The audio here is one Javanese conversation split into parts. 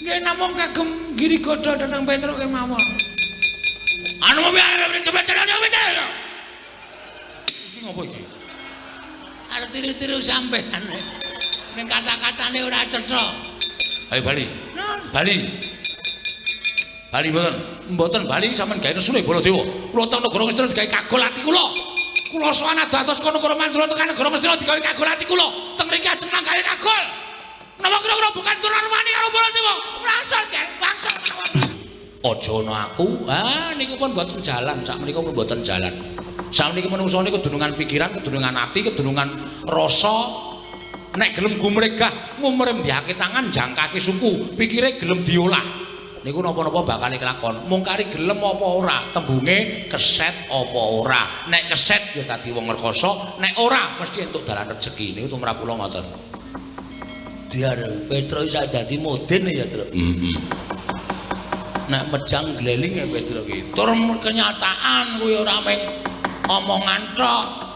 Nggih namung kagem giri godho dhateng Petruk kemawon. Anu mobil cepet-cepet ya. Iki ngopo iki? Arep tiru-tiru sampean. Ning kata-katane ora cetha. Ayo Bali. Bali. Bali mboten Bali sampean gawe nesune Baladewa. Kula teng negara Ngastina digawe kagol ati kula. Kula sowan dados kono negara Mandura tekan negara Ngastina digawe kagol ati kula. Teng mriki ajeng gawe kagol. Napa kira-kira bukan turunan wani karo Baladewa? Langsung kan bangsa mawon. Aja ana aku. Niku pun mboten jalan, sakmenika pun mboten jalan. Sakmenika menungso niku kedunungan pikiran, kedunungan ati, kedunungan rasa. Nek gelem gumregah, ngumrembihake tangan, jangkake suku, pikire gelem diolah. Niku napa-napa bakal kelakon. Mung kari gelem apa ora, tembunge keset apa ora. Nek keset ya dadi wong rekoso, nek ora mesti entuk dalan rejeki. Niku tumrap kula ngoten. Diar Petro isa dadi moden ya, Tru. Nek mejang gleling ya Petro ki. Tur kenyataan kuwi ora mung omongan tok.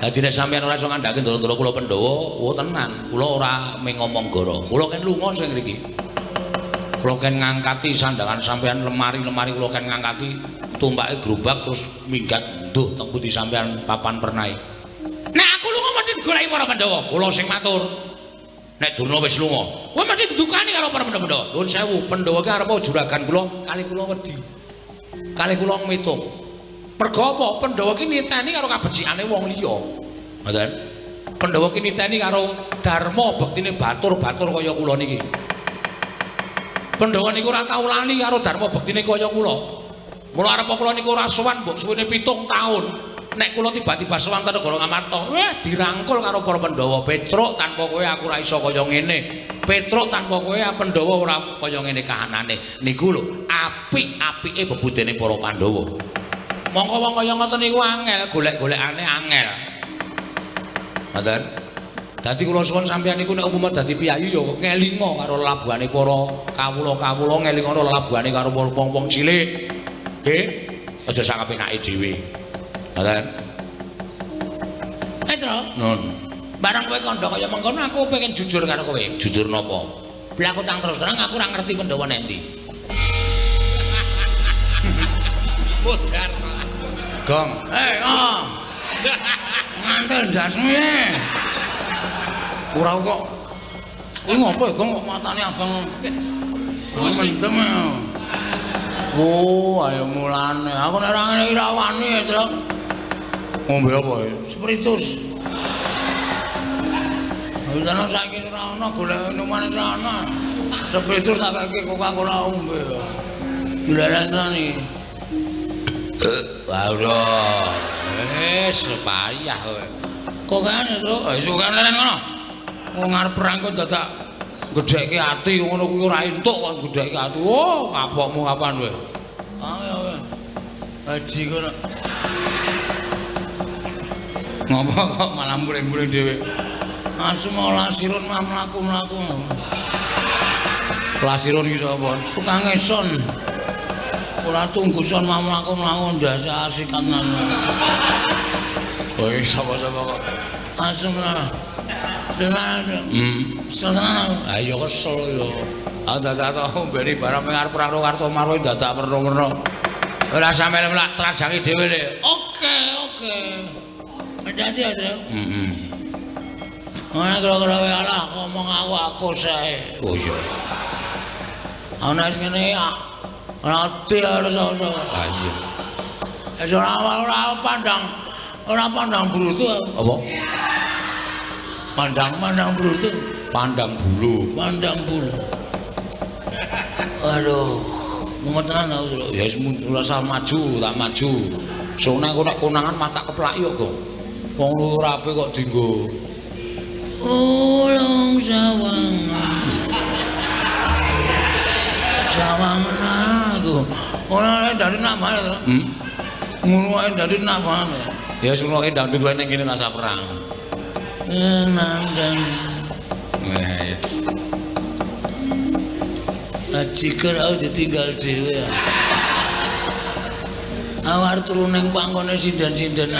Dadi nek sampeyan ora iso ngandhake ndara-ndara kula Pandhawa, tenan, kula ora mung ngomong goro. Kula kan lunga sing mriki. Kula kan ngangkati sandangan sampeyan lemari-lemari kula kan ngangkati tumpake gerobak terus minggat nduh teng pundi sampeyan papan pernai. Nek aku lunga mesti digoleki para Pandhawa, kula sing matur. Nek Durna wis lunga, kowe mesti didukani karo para Pandhawa. Nuwun sewu, Pandhawa ki arep juragan kula, kali kula wedi. Kali kula mitung. Mergo apa? Pandhawa ki niteni karo kabecikane wong liya. Ngoten. Pandhawa ki niteni karo dharma bektine batur-batur kaya kula niki. Pandhawa niku ora tau lali karo dharma bektine kaya kula. Mula arep kula niku ora sowan mbok suwene 7 taun. Nek kula tiba-tiba sowan ten negara Ngamarta, dirangkul karo para Pandhawa. Petruk tanpa kowe aku ora iso kaya ngene. Petruk tanpa kowe Pandhawa ora kaya ngene kahanane. Niku lho, apik-apike bebudene para Pandhawa. Mongko wong kaya ngoten niku angel, golek-golekane angel. Ngoten. Dadi kula suwun sampeyan niku nek umpama dadi piyayi ya ngelinga karo labuhane para kawula-kawula, ngelinga karo labuhane karo wong-wong cilik. Nggih? Aja sak kepenake dhewe. Ngoten. Petro? Nun. Barang kowe kandha kaya mengkono aku pengen jujur karo kowe. Jujur napa? Blaku tang terus terang aku ora ngerti Pandhawa nendi. Modar. Gong. Ngantel jasmu. Ora kok. Kuwi ngopo ya, Gong, kok matane abang. Mendem. Ayo mulane. Aku nek ora ngene iki ra wani, Tru. Ngombe apa ya? Spiritus. Wis saiki ora ana golek minuman ora ana. Spiritus tak kaki Coca-Cola ombe. Dilalani. Waduh. Wis payah kowe. Kok kan, Tru? Wis kan leren ngono. Wong arep perang kok dadak gedhekke ati ngono kuwi ora entuk kon gedhekke ati. Kapokmu kapan kowe? Ya wis. Haji kono. Ngopo kok malah muring-muring dhewe? Asma lasirun mlaku-mlaku. Lasirun iki sapa? Tukang eson. Ora tungguson mlaku-mlaku ndase asikanan. Kowe sapa-sapa kok? Asma. Tenan. Tenan. Ayo kesel yo. Dadak ombeni barang pengar perang kartu marwe dadak perno-perno. Ora sampe lak trajangi dhewe le. Oke. Hati-hati ya, Tru. Ana kira-kira wae alah ngomong aku sae. Oh iya. Ana sing ngene ya. Ora ati harus iso. Ah iya. Wis ora pandang brutu. Apa? Pandang brutu. Pandang bulu. Aduh. Ngoten aku, Tru. Ya wis ora maju, tak maju. Sone aku nek konangan mah tak keplak yo, Gong. Wong lurape kok dienggo. Ulung sawangan aku. Ora dari namane, Tru. Ngono ae dari namane. Ya wis ngono ae ndandut wae ning kene rasa perang. Nandang. Ajiker aku ditinggal dhewe. Awar turu ning pangkone sindan-sindan.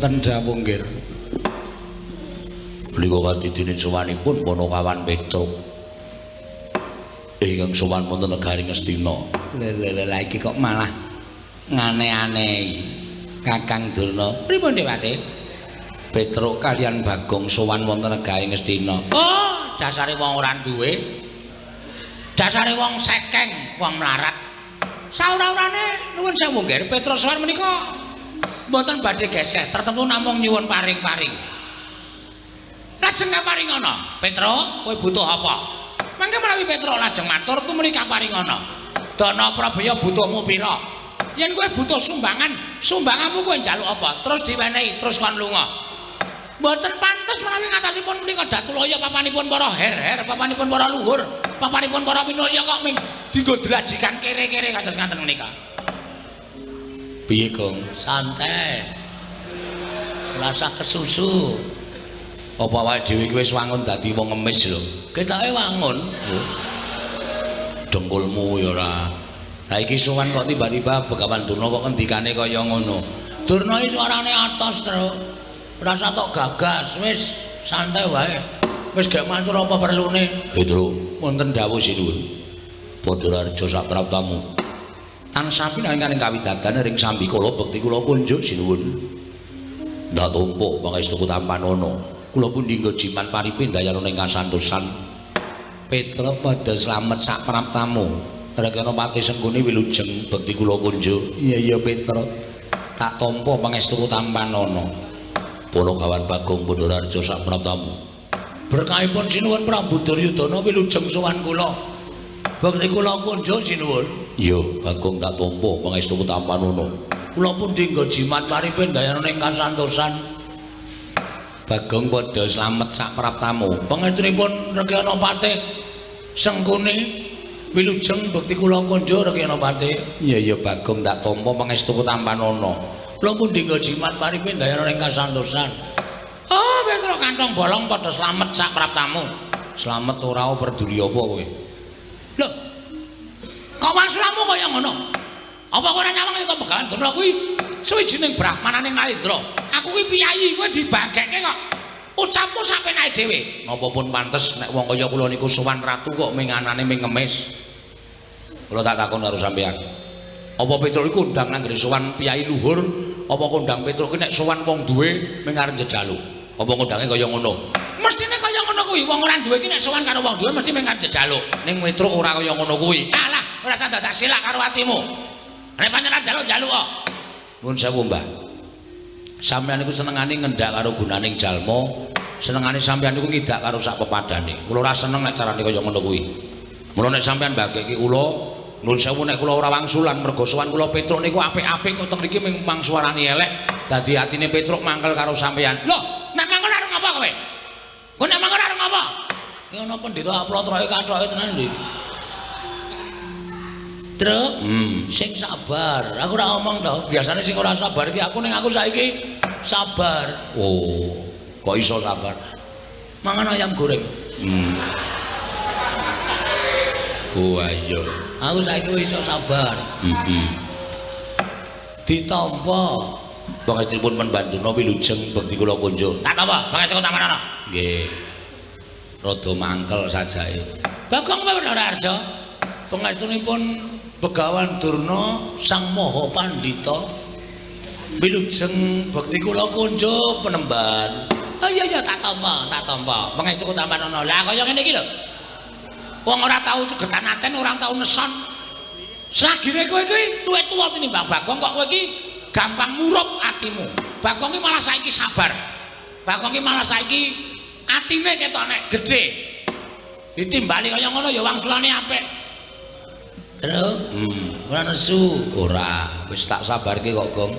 wonten dawuh nggih. Menika kanthi dene sowanipun Ponokawan Petruk. Ingkang sowan wonten negari Ngastina. Lah iki kok malah ngane-aneh. Kakang Durna. Pripun Dewate? Petruk kaliyan Bagong sowan wonten negari Ngastina. Oh, dasare wong ora duwe. Dasare wong sekeng, wong melarat. Saura-urane nuwun sewu nggih, Petruk sowan menika mboten badhe geseh, tertentu namung nyuwun paring-paring. Lajeng kaparingana, Petruk, kowe butuh apa? Mangke menawi Petruk lajeng matur tumrap kaparingana. Dana Prabaya butuhmu pira? Yen kowe butuh sumbangan, sumbanganmu kowe njaluk apa? Terus diwenehi, terus kon lunga. Mboten pantes menawi ngatasipun menika Datulaya papanipun para her-her, papanipun para luhur, papanipun para minulya kok ming dienggo drajikan kere-kere kados ngaten menika. Piye, Gong? Santai. Rasa kesusu. Apa awake dhewe iki wis wangun dadi wong ngemis lho. Ketoke wangun. Dengkulmu ya ora. Lah iki sowan kok tiba-tiba Begawan Durna kok ngendikane kaya ngono. Durna iki suarane atos, Tru. Rasa tok gagas, wis santai wae. Wis gak matur apa perlune. Tru, wonten dawuh sinuwun. Pandhararja sak praptamu. Tansah pinanganing kawidadan ring sambi kala bekti kula kunjuk sinuwun. Ndak tumpuk pangestu Tampanono. Kula pun dinggo jiman paripin dayana ing kasantosan. Petruk padha slamet sak praptamu. Regana pati senggone wilujeng bekti kula kunjuk. Iya Petruk. Tak tampa pangestu Tampanono. Ponokawan Bagong Pandhararja sak praptamu. Berkahipun sinuwun Prabu Duryudana wilujeng sowan kula. Bekti kula kunjuk sinuwun. Iya, Bagong tak tampa pangestu Tampanono. Kula pun dinggo jimat paripin dayana ing kasantosan. Bagong padha slamet sak praptamu. Pangestripun Rekyana Patih Sengkuni wilujeng bekti kula kunjuk Rekyana Patih. Iya Bagong tak tampa pangestu Tampanono. Kula pun dinggo jimat paripin dayana ing kasantosan. Oh, Petruk kantong bolong padha slamet sak praptamu. Slamet ora peduli apa kowe. Lho. Kok wasulamu kaya ngono? Apa kowe ora nyawang ento Begawan Durna kuwi suwijining brahmananing Narendra. Aku kuwi piyayi, kowe dibagekke kok. Ucapmu sapenake dhewe. Napa pun pantes nek wong kaya kula niku sowan ratu kok minganane ming ngemis. Kula tak takon karo sampeyan. Apa Petruk iku ndang nang sowan piyayi luhur, apa kondang Petruk ki nek sowan wong duwe ming arep jejaluk? Apa kondange kaya ngono? Mestine kaya ngono kuwi, wong ora duwe ki nek sowan karo wong duwe mesti ming arep jejaluk. Ning Petruk ora kaya ngono kuwi. Alah, ora usah dadak silak karo atimu. Nek pancen jaluk-jaluk kok. Nuwun sewu, Mbah. Sampeyan niku senengane ngendhak karo gunaning jalma, senengane sampeyan niku ngidak karo sak pepadane. Kula ora seneng nek carane kaya ngono kuwi. Mula nek sampeyan mbageke kula, nuwun sewu nek kula ora wangsulan mergo sowan kula Petruk niku apik-apik kok teng mriki ming mangsuarani elek. Dadi atine Petruk mangkel karo sampeyan. Lho, nek mangkel arep ngapa kowe? Kowe nek mangkel arep ngapa? Ya ana pendhita aplotroke kathoke tenan lho. Truk, sing sabar. Aku ora ngomong to. Biasane sing ora sabar iki aku ning aku saiki sabar. Oh, kok iso sabar? Mangan ayam goreng. Oh ayo. Aku saiki iso sabar. Ditampa pangestripun Pandharna wilujeng bekti kula kunjuk. Tak apa, pangestu Tampanono. Nggih. Rada mangkel sajake. Bagong Pandhararja. Pangestunipun Begawan Durna Sang Maha Pandhita wilujeng bekti kula kunjuk Penemban. Oh iya tak tampa. Pangestu Tampanono. Lah kaya ngene iki lho. Wong ora tau sugetan aten, ora tau neson. Selagine kowe iki luwih tuwa tinimbang Bagong kok kowe iki gampang murup atimu. Bagong iki malah saiki sabar. Bagong iki malah saiki atine ketok nek gedhe. Ditimbali kaya ngono ya wangsulane apik. Terus, ora nesu, ora. Wis tak sabarke kok, Gong.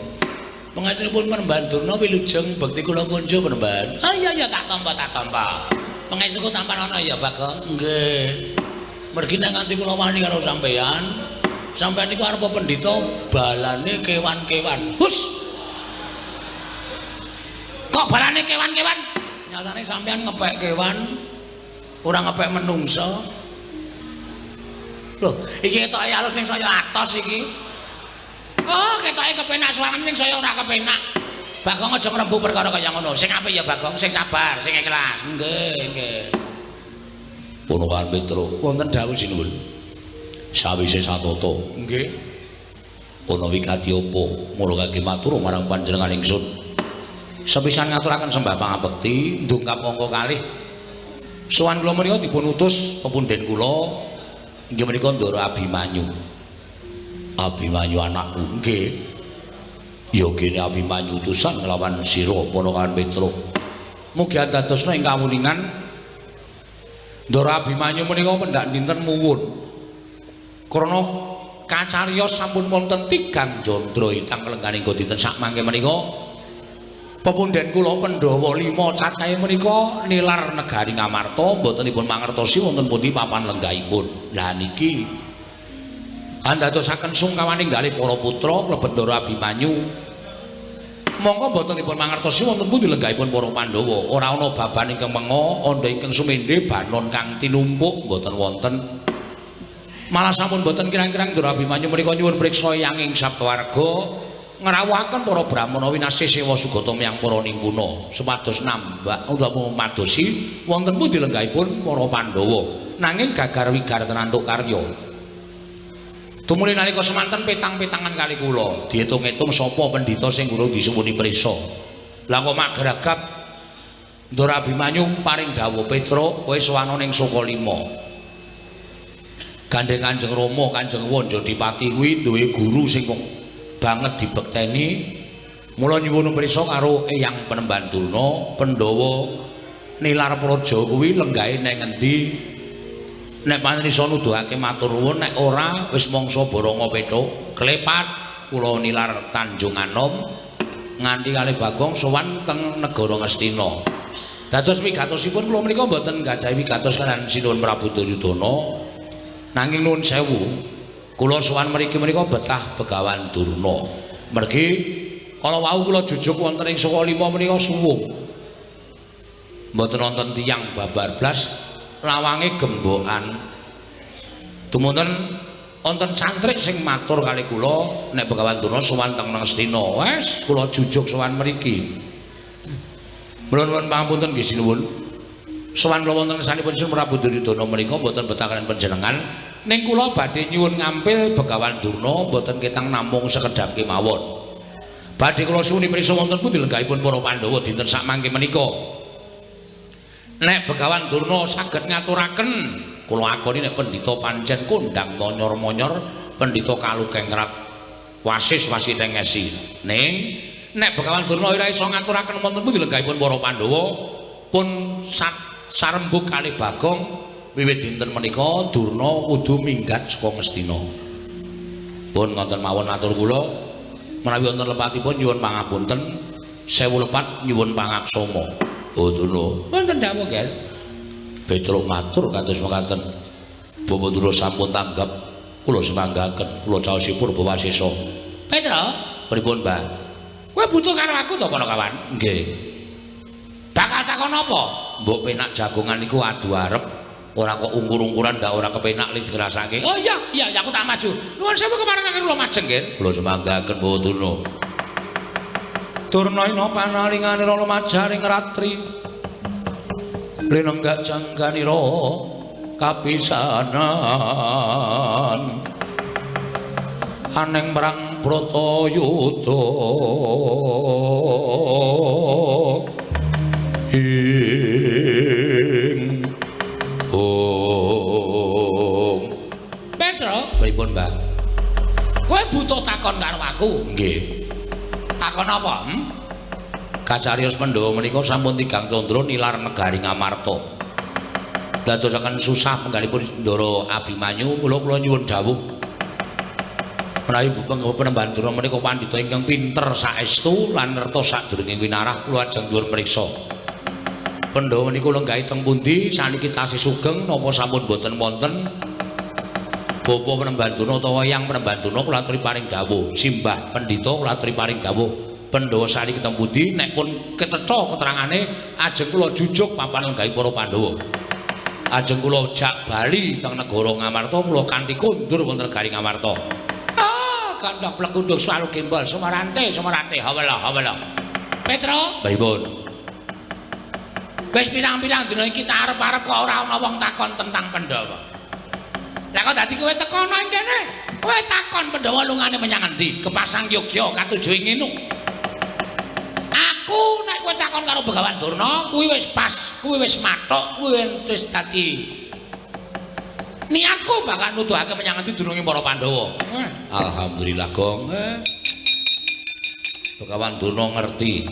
Pangestripun Penemban Durna wilujeng bekti kula kunjuk Penemban. Ah iya tak tampa. Pangestu Tampanono ya, Bagong. Nggih. Mergi nek nganti kula wani karo sampeyan. Sampeyan niku arep pendhita balane kewan-kewan. Hus. Kok balane kewan-kewan? Nyatane sampeyan ngepek kewan, ora ngepek menungsa. Loh, iki ketoke alus ning saya atos iki. Oh, ketoke kepenak suarane ning saya ora kepenak. Bagong aja ngrembu perkara kaya ngono. Sing apik ya Bagong, sing sabar, sing ikhlas. Nggih. Ponokan Petro, wonten dawuh sinuwun. Sawise satata. Nggih. Ana wigati apa? Mula kangge matur marang panjenengan ingsun. Sepisan ngaturaken sembah pangabekti, ndungkap angka kalih. Sowan kula menika dipun utus pepunden kula inggih menika Ndara Abimanyu. Abimanyu anakku, nggih. Ya kene Abimanyu utusan nglawan sira Ponokan Petro. Mugi andadosna ing kawuningan Ndara Abimanyu menika pendak dinten muwun. Krana kacariyos sampun wonten 3 jandra ingkang kelengganing dinten sak mangke menika pepunden kula Pandhawa 5 cacahe menika nilar negari Ngamarta mbotenipun mangertosi wonten pundi papan lenggahipun. Lah niki andadosaken sungkawaning kalih para putra klebet Ndara Abimanyu. Monggo botenipun mangertosi wonten pundi lenggahipun para Pandhawa. Ora ana baban ingkang menga, anda ingkang sumendhe, banon kang tinumpuk mboten wonten. Malah sampun boten kirang-kirang Ndara Abimanyu menika nyuwun priksa yanging sabdawarga ngrawuhaken para brahmana winasih sewa sugata miyang para nimpuna supados nambah utawa madosi wonten pundi lenggahipun para Pandhawa. Nanging gagar wigar tenantuk karya. Tumuli nalika semanten petang-petangan kali kula diitung-itung sapa pendhita sing urung disuwuni prisa. Lah kok magragap Ndara Abimanyu paring dawuh Petro kowe sowan ning Sukalima. Gandeng Kanjeng Rama Kanjeng Wanjadipati kuwi duwe guru sing banget dibekteni. Mula nyuwun prisa karo Eyang Penemban Durna Pandhawa nilar praja kuwi lenggahe ning endi. Nek panen iso nuduhake matur nuwun, nek ora wis mangsa Baranga Petruk klepat kula nilar Tanjung Anom nganti kalih Bagong sowan teng negara Ngastina. Dados wigatosipun kula menika mboten gadhahi wigatos kaliyan Sinuwun Prabu Duryudana. Nanging nuwun sewu, kula sowan mriki menika betah Begawan Durna. Mergi kala wau kula jujuk wonten ing Sukalima menika suwung. Mboten wonten tiyang babar blas. Lawange gembokan tumunten wonten cantrik sing matur kali kula nek Begawan Durna sowan teng Ngastina wis kula jujuk sowan mriki. Nuwun pangapunten nggih sinuwun. Sowan kula wonten sanipun Sin Prabu Duryudana menika mboten betah kaliyan panjenengan ning kula badhe nyuwun ngampil Begawan Durna mboten ketang namung sekedhap kemawon. Badhe kula suwuni prisa wonten pundi lenggahipun para Pandhawa dinten sak mangke menika. Nek Begawan Durna saged ngaturaken kula akoni nek pendhita pancen kondang monyor-monyor pendhita kalugengrat wasis-wasis ngesi. Ning nek Begawan Durna ora iso ngaturaken wonten pundi lenggahipun para Pandhawa pun sarembug kalih Bagong wiwit dinten menika Durna kudu minggat saka Ngastina. Pun ngoten mawon matur kula menawi wonten lepatipun nyuwun pangapunten sewu lepat nyuwun pangaksama. Oh Durna, wonten dawuh nggih. Petruk matur kados mekaten. Bapak Durna sampun tanggap kula semanggaken, kula caosipun Bawasesa. Petruk, pripun, Mbah? Kowe butuh karo aku to, Panakawan? Nggih. Bakal takon apa? Mbok penak jagongan iku adu arep, ora kok ungkur-ungkuran ndak ora kepenak li dirasake. Oh iya, aku tak maju. Nuwun sewu kemarin kula majeng nggih. Kula semanggaken Bapak Durna. Durna ina panalingane rala majaring ratri linenggak jangganira kapisanan aneng marang Bratayuda ing Petro pripun Mbah kowe butuh takon karo aku nggih. Takon apa? Kacariyos Pandhawa menika sampun 3 candra nilar negari Ngamarta. Dadosaken susah penggalipun Ndara Abimanyu, kula nyuwun dawuh. Menawi Penemban Durna menika pandhita ingkang pinter saestu lan nerta sadurunge winarah kula ajeng nyuwun priksa. Pandhawa menika lenggahi teng pundi saniki tasih sugeng napa sampun boten wonten? Bapak Penemban Durna utawa Eyang Penemban Durna kula aturi paring dawuh. Simbah Pendhita kula aturi paring dawuh. Pandhawa saniki teng pundi nek pun kecetha keterangane ajeng kula jujuk papan lenggahipun para Pandhawa. Ajeng kula jak bali teng negara Ngamarta kula kanthi kondur wonten negari Ngamarta. Ah, kandhak plekundung swalu gembol semarante hawala. Petro, pripun? wis pirang-pirang dina iki tak arep-arep kok ora ana wong takon tentang Pandhawa. Lah kok dadi kowe teko nang kene? Kowe takon Pandhawa lungane menyang endi? Kepasang Yogya katuju ing nginu. Aku nek kowe takon karo Begawan Durna, kuwi wis pas, kuwi wis mathok, kuwi wis dadi niatku bakal nuduhake menyang endi dununge para Pandhawa. Alhamdulillah, Gong. Begawan Durna ngerti.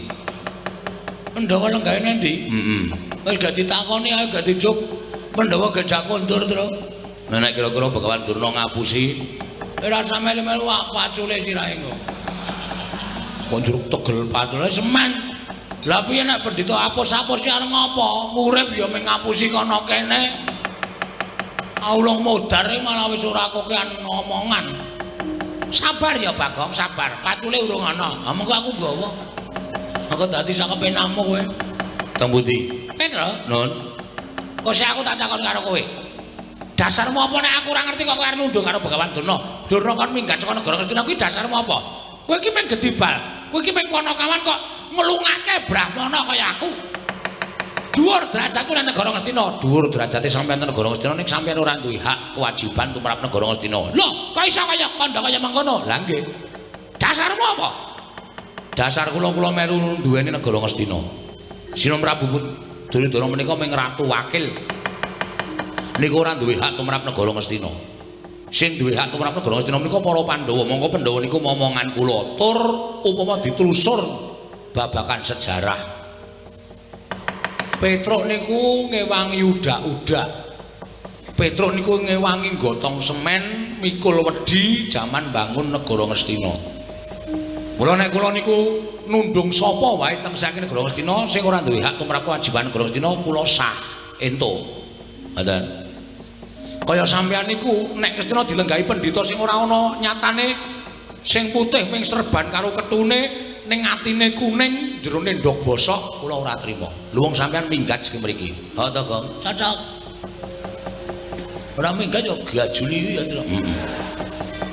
Pandhawa lenggahane endi? Wis gak ditakoni ae gak dijuk. Pandhawa gejak kondur terus. Nek kira-kira Begawan Durna ngapusi, ora sampe melu pacule sirahe kok. Kok njuruk tegel pacule semen. Lah piye nek pendhita apus-apus iki arep ngopo? Urip ya mung ngapusi kono kene. Allah modar malah wis ora kokean ngomongan. Sabar ya Bagong, sabar. Pacule urung ana. Ha mengko aku nggawa. Aku dadi sakepenamu kowe. Teng pundi? Petro, Nun. kok sik aku tak takon karo kowe. Dasarmu apa nek aku ora ngerti kok kowe arep nundung karo Begawan Durna? Durna kon minggat saka negara Ngastina kuwi dasarmu apa? Kowe iki mung gedibal. Kowe iki mung ponokawan kok melungake Brahmana kaya aku. Dhuwur derajatku nang negara Ngastina. Dhuwur derajate sampeyan nang negara Ngastina ning sampeyan ora duwe hak kewajiban tumrap negara Ngastina. Lho, kok iso kaya kandha kaya mangkono? Lah nggih. Dasarmu apa? Dasar kula meru duweni negara Ngastina. Sinom Prabu Duryudana menika mung ratu wakil. Niku ora duwe hak tumrap negara Ngastina. Sing duwe hak tumrap negara Ngastina menika para Pandhawa. Monggo Pandhawa niku momongan kula. Tur upama ditelusur babakan sejarah. Petruk niku ngewangi udak-udak. Petruk niku ngewangi gotong semen mikul wedi jaman bangun negara Ngastina. Mula nek kula niku nundung sapa wae teng saking negara Ngastina sing ora duwe hak tumrap kewajiban negara Ngastina kula sah ento. Ngoten. Kaya sampeyan niku nek Ngastina dilenggahi pendhita sing ora ana nyatane sing putih ming serban karo ketune ning atine kuning jerone ndok bosok kula ora trima. Lho wong sampeyan minggat sing mriki. Ha to, Gong? Cocok. Ora minggat yo gajuli ya, Tru.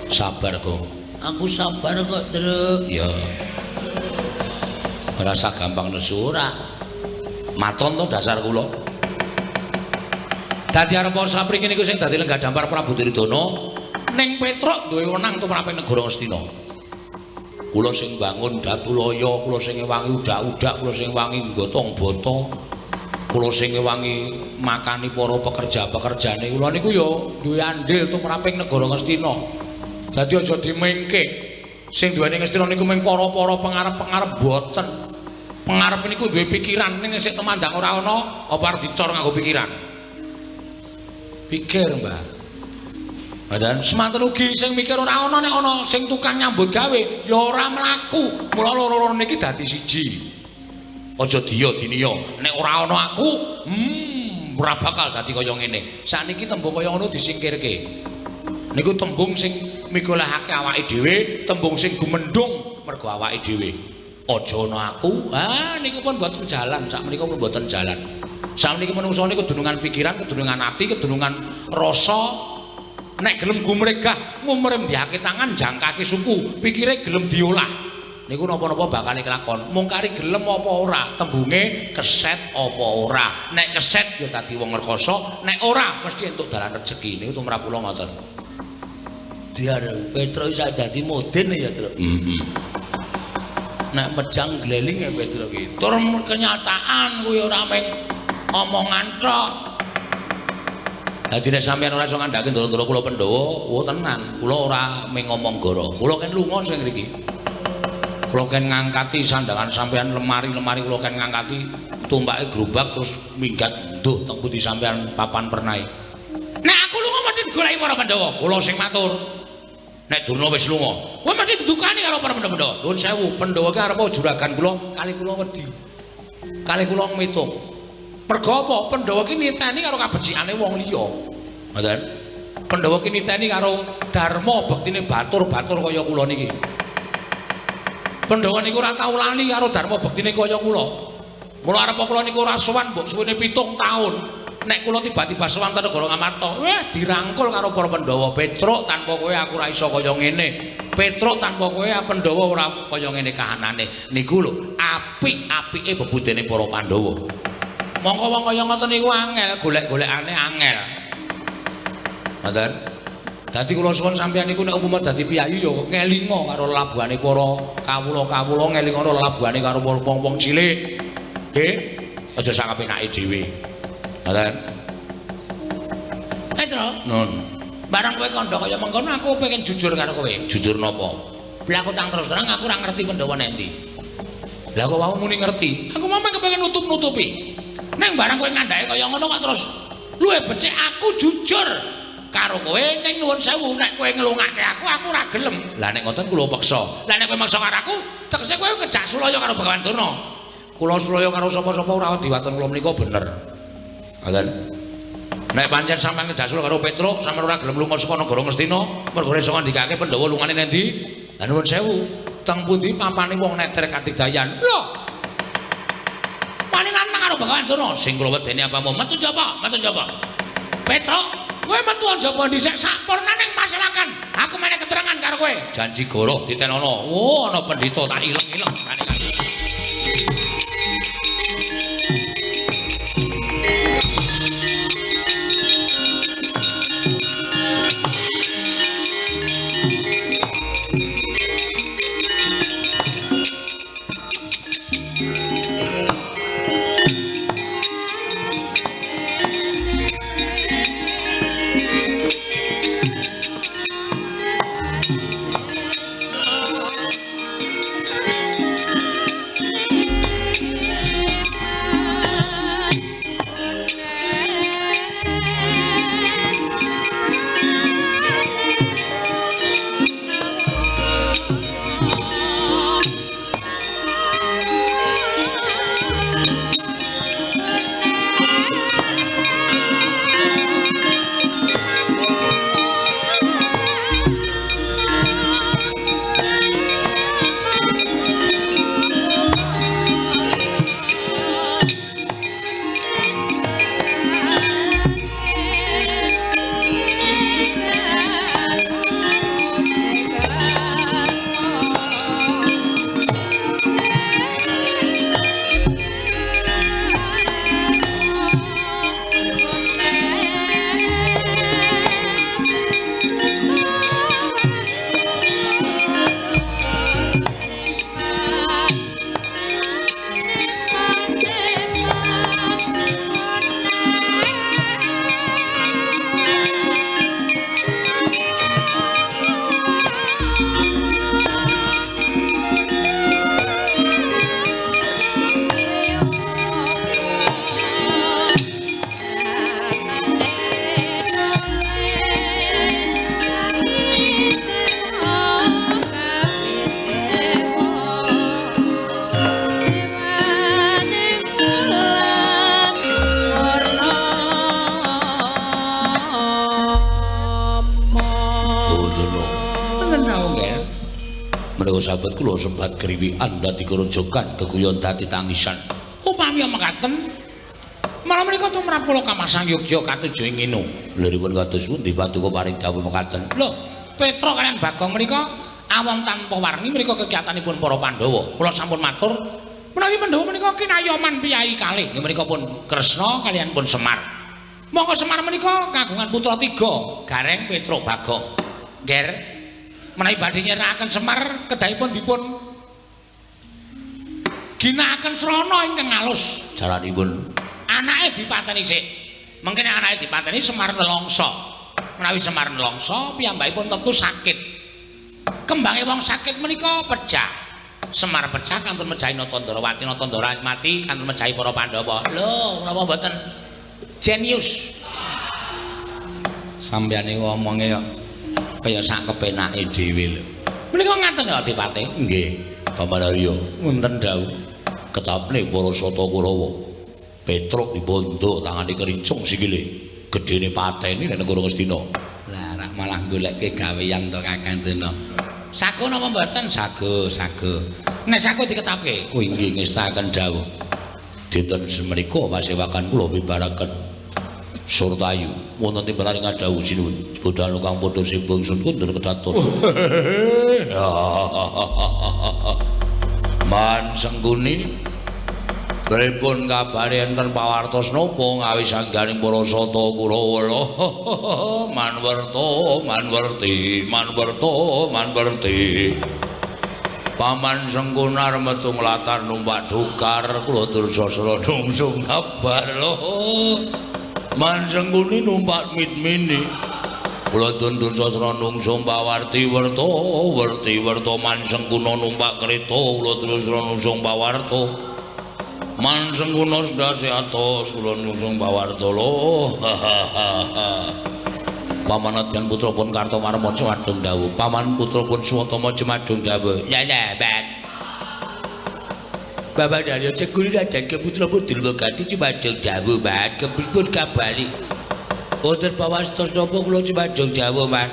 Sabar, Gong. Aku sabar kok, Tru. Ya. Ora sak gampang nesu ora. Maton to dasar kula. Dadi arep sapriki niku sing dadi lenggah dampar Prabu Duryudana ning Petruk duwe wenang tumrap negara Ngastina. Kula sing bangun Datulaya, kula sing ngewangi udak-udak, kula sing wangi gotong boto, kula sing ngewangi makani para pekerja-pekerjane kula niku ya duwe andil tumraping negara Ngastina. Dadi aja dimengke. Sing duweni Ngastina niku mung para-para pengarep-pengarep boten. Pengarep niku duwe pikiran ning sik temandang ora ana apa arep dicor nganggo pikiran. Pikir, Mbah. Dan semanten ugi sing mikir ora ana nek ana sing tukang nyambut gawe ya ora mlaku. Mula loro-loro niki dadi siji. Aja diya diniya nek ora ana aku, ora bakal dadi kaya ngene. Sakniki tembung kaya ngono disingkirke. Niku tembung sing mikolahake awake dhewe, tembung sing gumendhung mergo awake dhewe. Aja ana aku. Niku pun mboten jalan, sakmenika pun mboten jalan. Sakniki menungso niku kedunungan pikiran, kedunungan ati, kedunungan rasa. Nek gelem gumregah ngumrembihake tangan jangkake suku pikire gelem diolah niku napa-napa bakal kelakon mung kari gelem apa ora tembunge keset apa ora nek keset ya dadi wong rekoso nek ora mesti entuk dalan rejeki niku tumrap kula ngoten diare Petro isa dadi moden ya Tru nek mejang gleling ya Petro iki tur kenyataan kuwi ora mung omongan tok. Dadi nek sampeyan ora iso ngandhake ndara-ndara kula Pandhawa, tenan, kula ora mung ngomong goro. Kula ken lunga sing mriki. Kula ken ngangkati sandangan sampeyan lemari-lemari kula ken ngangkati tumpake gerobak terus minggat nduh teng pundi sampeyan papan pernae. Nek aku lunga mesti digoleki para Pandhawa, kula sing matur. Nek Durna wis lunga, kowe mesti didukani karo para Pandhawa. Nuwun sewu, Pandhawa ki arep juragan kula, kali kula wedi. Kali kula mitung. Mergo apa? Pandhawa ki niteni karo kabecikane wong liya. Ngoten. Pandhawa ki niteni karo dharma bektine batur-batur kaya kula niki. Pandhawa niku ora tau lali karo dharma bektine kaya kula. Mula arep kula niku ora sowan mbok suwene 7 taun. Nek kula tiba-tiba sowan ten negara Ngamarta, dirangkul karo para Pandhawa Petruk tanpa kowe aku ora iso kaya ngene. Petruk tanpa kowe Pandhawa ora kaya ngene kahanane. Niku lho apik-apike bebudene para Pandhawa. Mongko wong kaya ngoten niku angel, golek-golekane angel. Ngoten. Dadi kula suwun sampeyan niku nek umpama dadi piyayi ya ngelinga karo labuhane para kawula-kawula, ngelinga karo labuhane karo wong-wong cilik. Nggih, aja sak kepenake dhewe. Ngoten. Petro, Nun. barang kowe kandha kaya mengkono aku pengen jujur karo kowe. Jujur napa? Blaku tang terus terang aku ora ngerti Pandhawa nendi. Lah kok wau muni ngerti? Aku mau kepengin nutup-nutupi. Neng barang kowe ngandhake kaya ngono kok terus luwe becik aku jujur karo kowe ning nuwun sewu nek kowe ngelungake aku ora gelem. Lah nek ngoten kula peksa. Lah nek kowe maksa karo aku, tegese kowe kejak sulaya karo Bagawan Durna. Kula sulaya karo sapa-sapa ora wedi waton kula menika bener. Ngoten. Nek pancen sampeyan kejak sulaya karo Petruk, sampeyan ora gelem lunga saka negara Ngastina, mergo iso ngandikake Pandhawa lungane nendi? Lah nuwun sewu, teng pundi pampane wong neter Katidayan? Lho. Wani nang karo Bagawan Durna Sing kula wedeni apa mau metu jaba, metu jaba. Petruk, kowe metu jaba dhisik sampurna ning masyarakat. Aku meneh keterangan karo kowe. janji goroh ditenono. Oh, ana pendhita tak ileng-ileng. Sahabat kula sempat griwikan dadi kerojokan keguyon dadi tangisan. Upami mekaten malah menika tumrap kula Kamasang Yogya katujuh nginu. Lha ripun kados pundi paduka paring dawuh mekaten? Lho, Petra kaliyan Bagong menika awon tanpa warni menika kegiatanipun para Pandhawa. Kula sampun matur menawi Pandhawa menika kinayoman piyai kalih. Nggih menika pun Kresna kaliyan pun Semar. Monggo Semar menika kagungan putra 3, Gareng, Petruk, Bagong. Nger menawi badhe nyerakaken Semar kedahipun dipun ginakaken srana ingkang alus. Jaranipun anake dipateni sik. Mengkene anake dipateni Semar nelongso. Menawi Semar nelongso piyambakipun tentu sakit. Kembange wong sakit menika pecah. Semar pecah kantun mejahi Natandrawati, Natandra mati kantun mejahi para Pandhawa. Lho, menapa mboten jenius? Sampeyan ngomonge kok kaya sak kepenake dhewe lho. Menika ngaten ya Adipati? nggih, Paman Arya. Wonten dawuh. Ketapne para Sata Kurawa. Petruk dibondo tangane kerincung sikile. Gedene pateni nek negara Ngastina. Lah rak malah goleke gaweyan to Kakang Dena. Sago napa mboten? Sago. Nek sago diketapke. Oh inggih ngestaken dawuh. Dinten semenika pasewakan kula bibaraken Surtayu wonten timbalan ngadhawuh sinuwun budal kang padha sing bangsun kundur kedaton Man Sengguni pripun kabare enten pawartos napa ngawi sangganing para sata Kurawala manwerti Paman Sengkunar metu nglatar numpak dukar kula Dursasana nungsung kabar Man Sengguni numpak mitmini kula Dursasana nungsung pawarti werta Man Sengkuna numpak kreta kula Dursasana nungsung pawarta Man Sengkuna sedase atos kula nungsung pawarta Pamanadyan putra pun Kartomarma cemadung dawuh paman putra pun Swatama cemadung dawuh ya Bat Bapak Dalya Ceguri radan ke putra pun Dilmagati cemadung dawuh Bat kepripun kabari wonten pawastos napa kula cemadung dawuh Man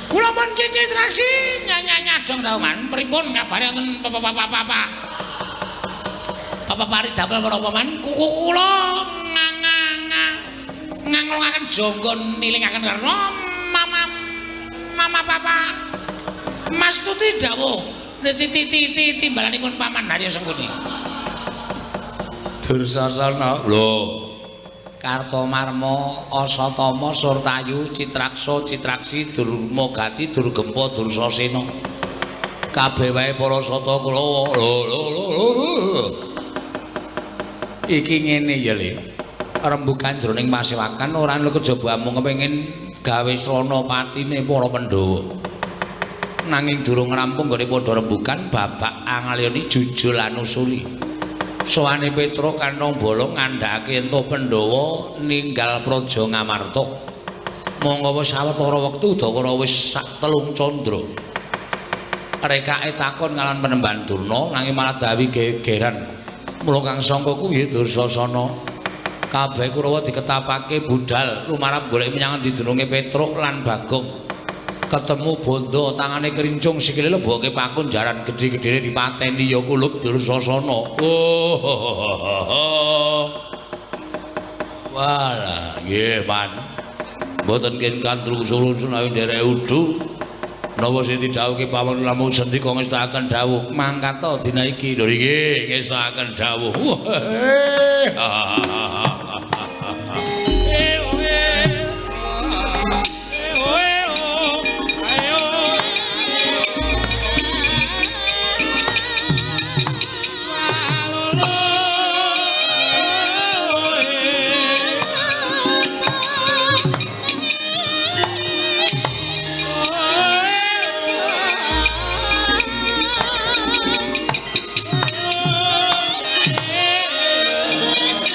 kula pun Citraksi nyanyadong dawuh Man pripun kabare wonten Papa pari damel menapa Man kula ngangolongaken jangga nilingaken karna mama papa Mas Tuti dawuh timbalanipun paman Harya Sengguni Dursasana lho Kartomarma Asatama Surtayu Citraksa Citraksi Durmagati Durgempa Dursasena kabeh wae para sata Kurawa lho iki ngene ya Le rembugan jroning pasewakan ora ana kejaba mung kepengin gawe srana patine para Pandhawa nanging durung rampung gone padha rembugan babak angalyani jujul lan usuli sowane Petruk kantong bolong ngandhakake ento Pandhawa ninggal praja Ngamarta monggo wis sawetara wektu Udakara wis sak telung candra rekake takon ngalan Penemban Durna nanging malah dawi gegeran mula kang sangka kuwi Dursasana kabeh Kurawa diketapake budal lumarap golek menyang didununge Petruk lan Bagong ketemu bondo tangane kerincung sikile leboke pakun jaran gedhe-gedhene dipateni ya kulup Dursasana walah nggih Man mboten ken kandrung sulun awi nderek udu napa sing didhawuhke paman lamun sendika ngestakaken dawuh mangkata dina iki lho nggih ngestakaken dawuh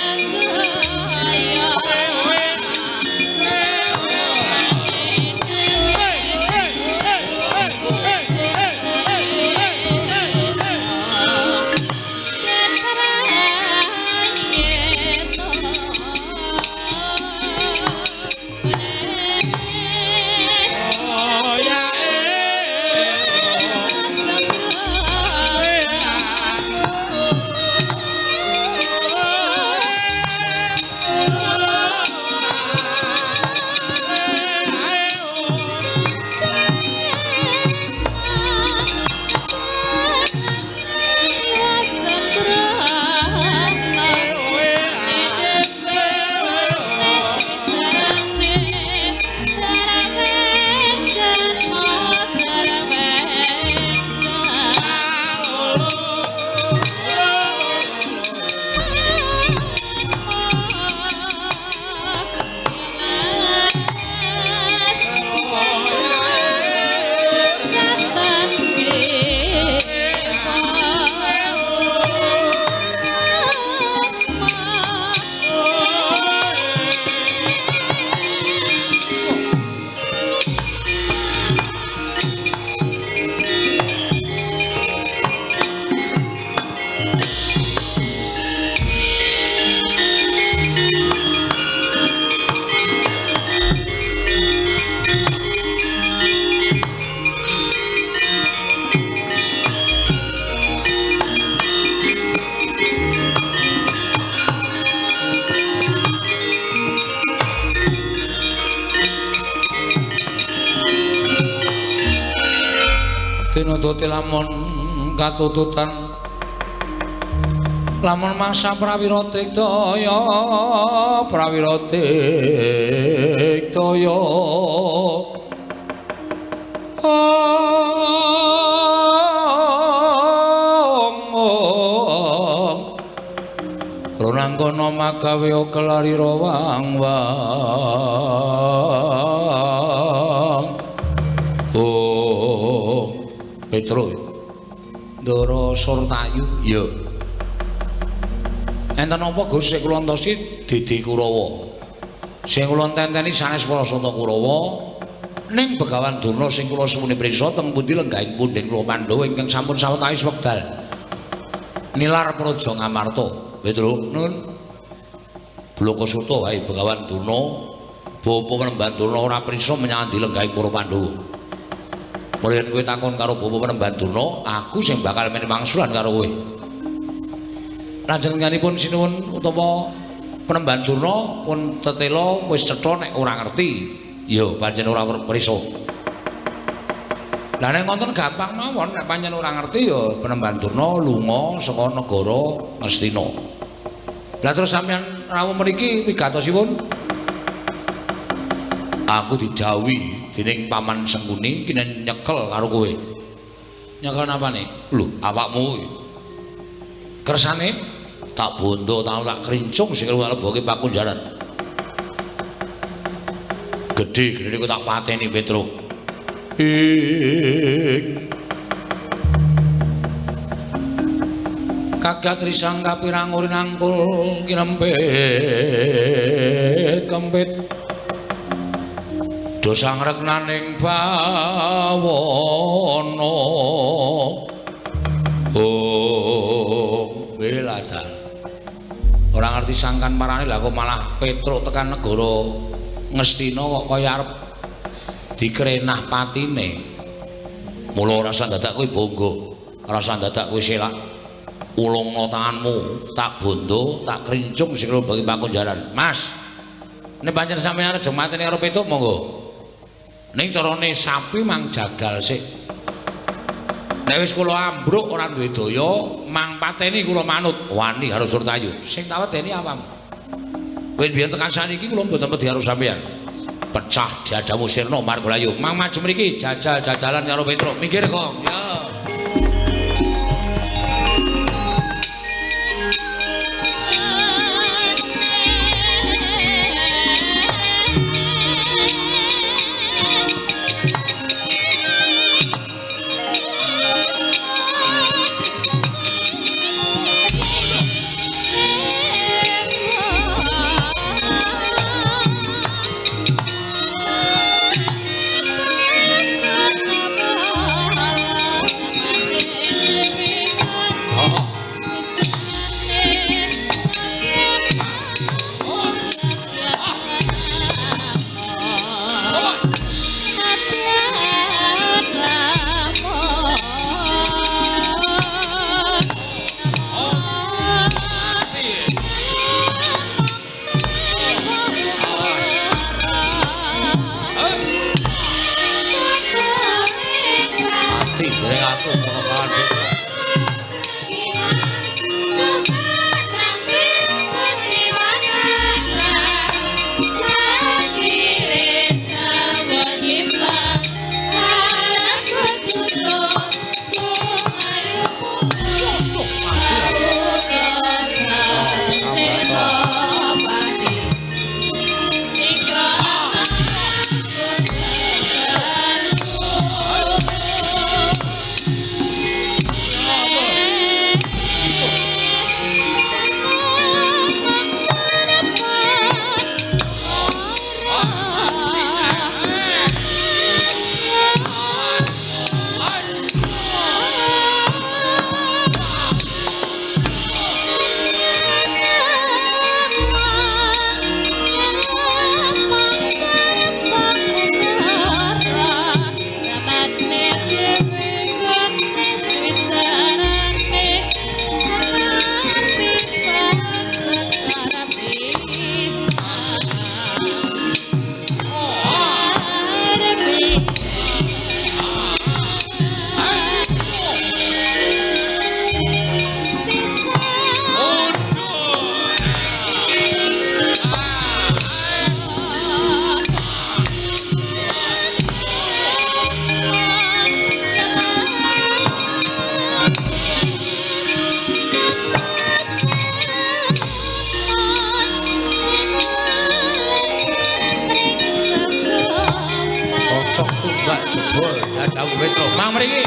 Thank you. tinututi lamun katututan lamun masa prawira daya Ronangkono magawe kelari rawang Petro Ndara Surtayu ya enten apa Gusti kula entosi Didi Kurawa sing kula tenteni sanes Parasata Kurawa ning Begawan Durna sing kula suwuni prisa teng pundi lenggahing pundhing kula Pandhawa ingkang sampun sawetawis wekdal nilar praja Ngamarta Petro nun Blokasuta wae Begawan Durna Bapa Penemban Durna ora prisa menyang lenggahing para Pandhawa Mulyan kowe takon karo Bapa Penemban Durna, aku sing bakal meneh mangsulan karo kowe. Lanjenenganipun sinuwun utawa Penemban Durna pun tetela wis cetha nek ora ngerti, ya pancen ora prisa. Lah nek ngoten gampang mawon nek pancen ora ngerti ya Penemban Durna lunga saka negara Ngastina. Lah terus sampeyan rawuh mriki wigatosipun aku didhawuhi dening Paman Sengkuni kene nyekel karo kowe. Nyekel napane? Lho, awakmu kersane tak bondo tak krincung sing kaleboke pakunjaran. Gedhe kok tak pateni Petruk. Kagat risang kapirang urinangkul kinempet kempet dosa ngreknaning bawana welasa ora ngerti sangkan marane lha kok malah Petruk tekan negara Ngastina kok kaya arep dikrenah patine mula rasa dadak kowe bangga rasa dadak kowe selak ulungna tanganmu tak bondo tak krincung sing bagi pakunjaran Mas nek pancen sampeyan aja mateni karo Petruk monggo ning carane sapi mang jagal sik. Nek wis kula ambruk ora duwe daya, mang pateni kula manut wani karo Surtayu. Sing tak wedeni awam. Kowe biyen tekan saniki kula mboten wedi karo sampeyan. Pecah diadamu sirna Margolayu. Mang maju mriki jajal-jajalan karo Petruk. Minggir kok. Ya. jebul dadau Petro mang mriki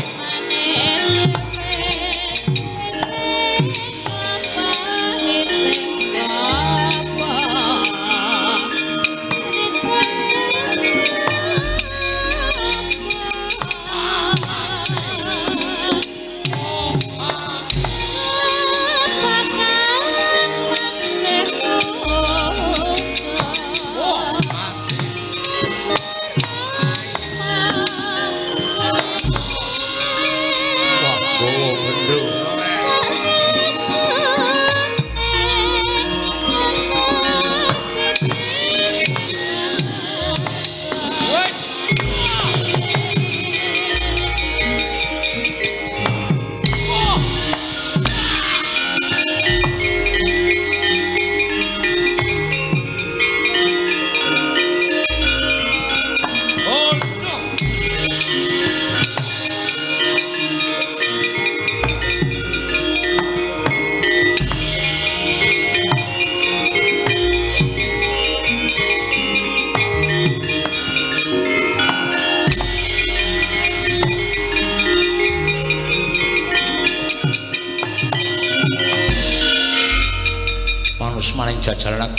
maning jajaran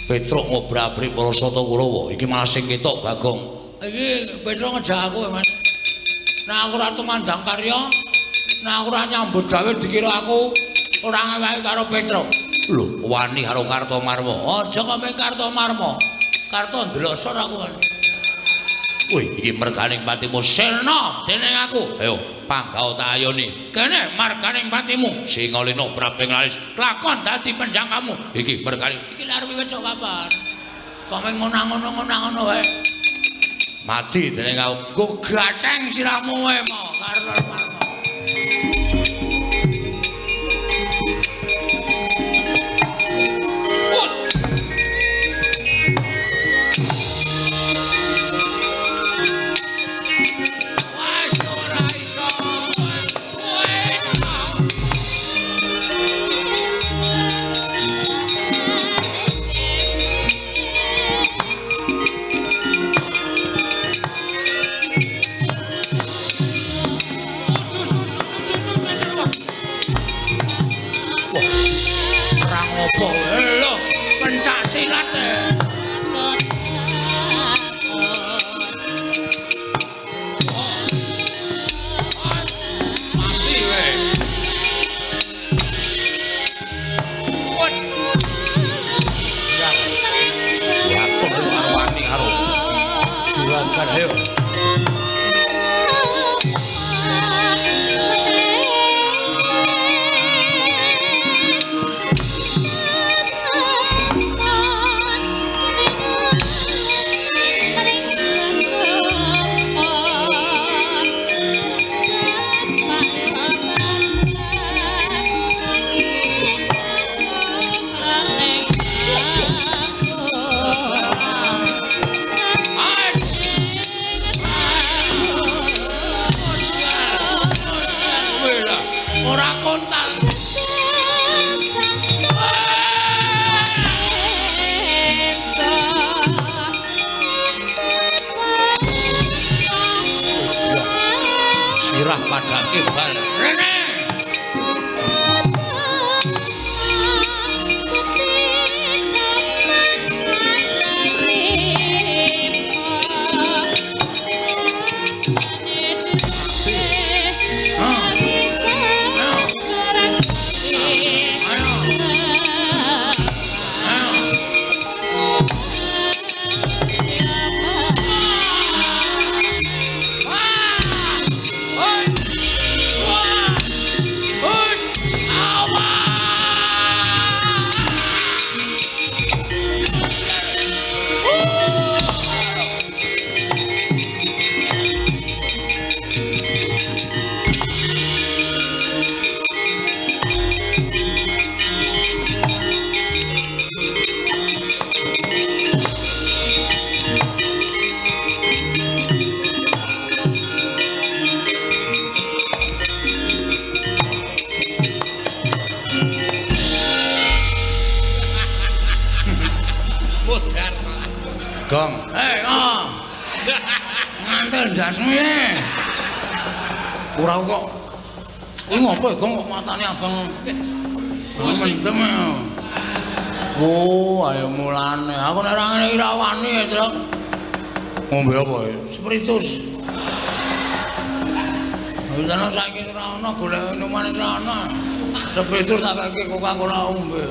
Petruk ngobrak-abrik para sata Kurawa iki malah sing ketok Bagong iki Petruk ngejak aku Mas nek aku ora tumandang karya nek aku ora nyambut gawe dikira aku ora ngewahi karo Petruk lho wani karo Kartomarma aja kok mung Kartomarma Karto ndelosor aku Mas wih iki merganing patimu sirna dening aku ayo panggau tak ayoni kene marganing patimu Singalena Prabing Lalis lakon dadi penjangkamu iki merganing iki lare wiwit sok kabar kok mung ngono-ngono wae mati dening aku go gaceng sirahmu wae mau karo Marmo Gong. Hei, Ngantel dasmu ya. Ora kok. Kuwi ngopo ya, Gong, kok matane abang. Mendem ya. Oh, ayo mulane. Aku nek ora ngene iki ra wani ya, Truk. Ngombe apa ya? Spiritus. Wis ana saiki ora ana golek minuman ora ana. Spiritus tak kake Coca-Cola ombe.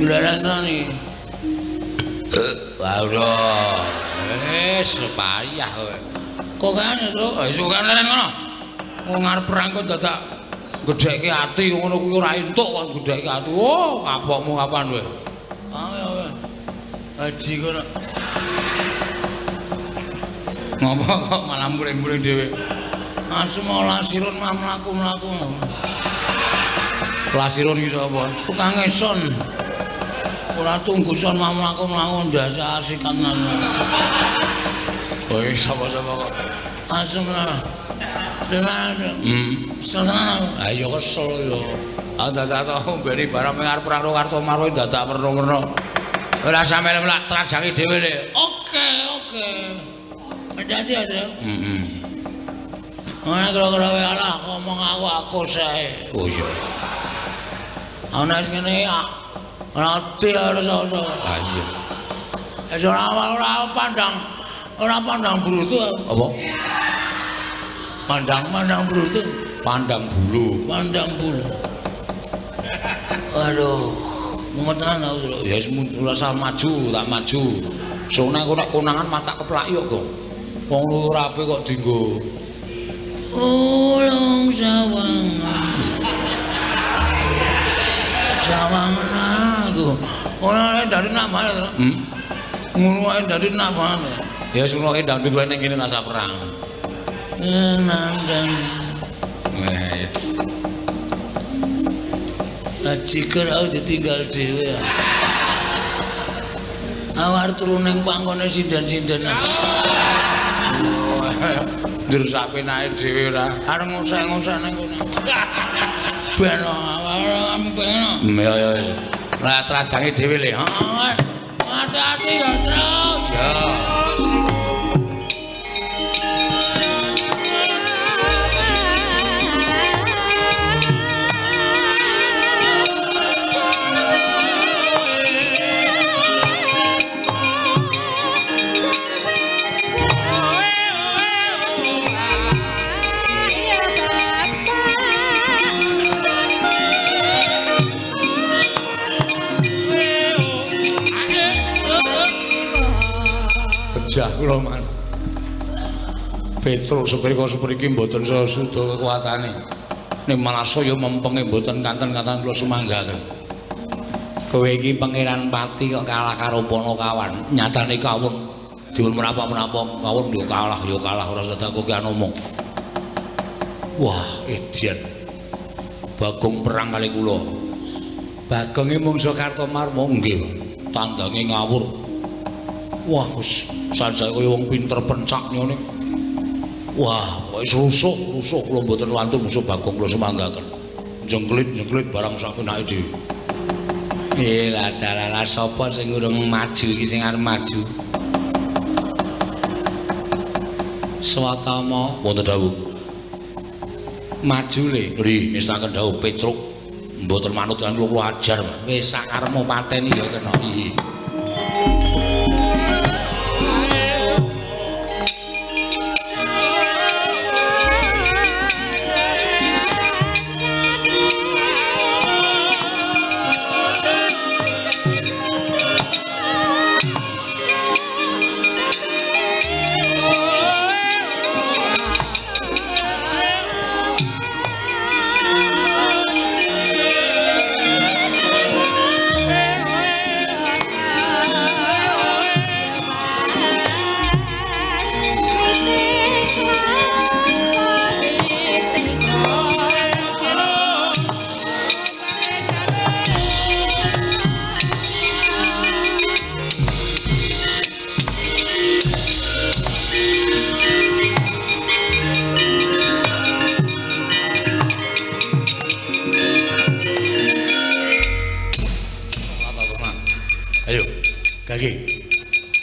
Dilalani. Waduh. Wis payah kowe. Kok kene, Truk? Wis kok leren ngono. Wong arep perang kok dadak gedhekke ati ngono kuwi ora entuk kon gedhekke ati. Oh, kapokmu kapan kowe? Ah, haji kono. Ngopo kok malah muring-muring dhewe? Asma lasirun mah mlaku-mlaku. Lasirun iki sapa? Tukang eson. Ora tungguson mah mlaku-mlaku ndasa asikanan. Kowe sapa-sapa kok? Asma. Tenan. Tenan. Ayo kesel yo. Dadak mbeni barang pengar perang karo Kartomar kowe dadak perno-perno. Ora sampe lak trajangi dhewe le. Oke. Hati-hati ya, Tru. Ana kira-kira kowe alah ngomong aku sae. Oh iya. Ana ngene ya. Ora ati ora sapa. Ah iya. Wis ora pandang brutu. Apa? Pandang brutu. Pandang bulu. Aduh, mumetan aku, Tru. Ya wis ora usah maju, tak maju. Sone aku nek konangan mah tak keplak yo, Gong. Wong luwih rapi kok dienggo. Ulung sawangan aku. Ora dari namane, Tru. Ngono wae dari namane. Ya wis ngono ndang duwe ning kene rasa perang. Nandang. Jika aku ditinggal dhewe ya. Aku arep turu ning pangkone sindan-sindanan. Njur sapenake dhewe ora. Arep ngusah-ngusah ning kono. Ben awakmu pengen. Ya. Lah trajange dhewe le. Hati-hati ya, Tru. Ya. Kula man. Petruk seprika-sepriki mboten sesuda kekuatane. Ning malah saya mempenge mboten kanten-kanten kula sumanggaken. Kowe iki pangeran pati kok kalah karo Panakawan. Nyatane kawon dipun menapa-menapa kawon yo kalah ora sedak kok ana omong. Wah, edian. Bagong perang kali kula. Bagonge mungsuh Kartomar nggih. Tandange ngawur. Wah, wis sanjake kaya wong pinter pencak ngene. Wah, wis rusuk kula mboten wantun musuh Bagong kula semanggaken. Jengklit barang sapenake dhewe. Lah dalala sapa sing urung maju iki sing arep maju? Swatama wonten dawuh. Maju le. Nggih, ngestaken dawuh Petruk. Mboten manut lan kula ajar. Wis sakarepmu pateni ya kena iki.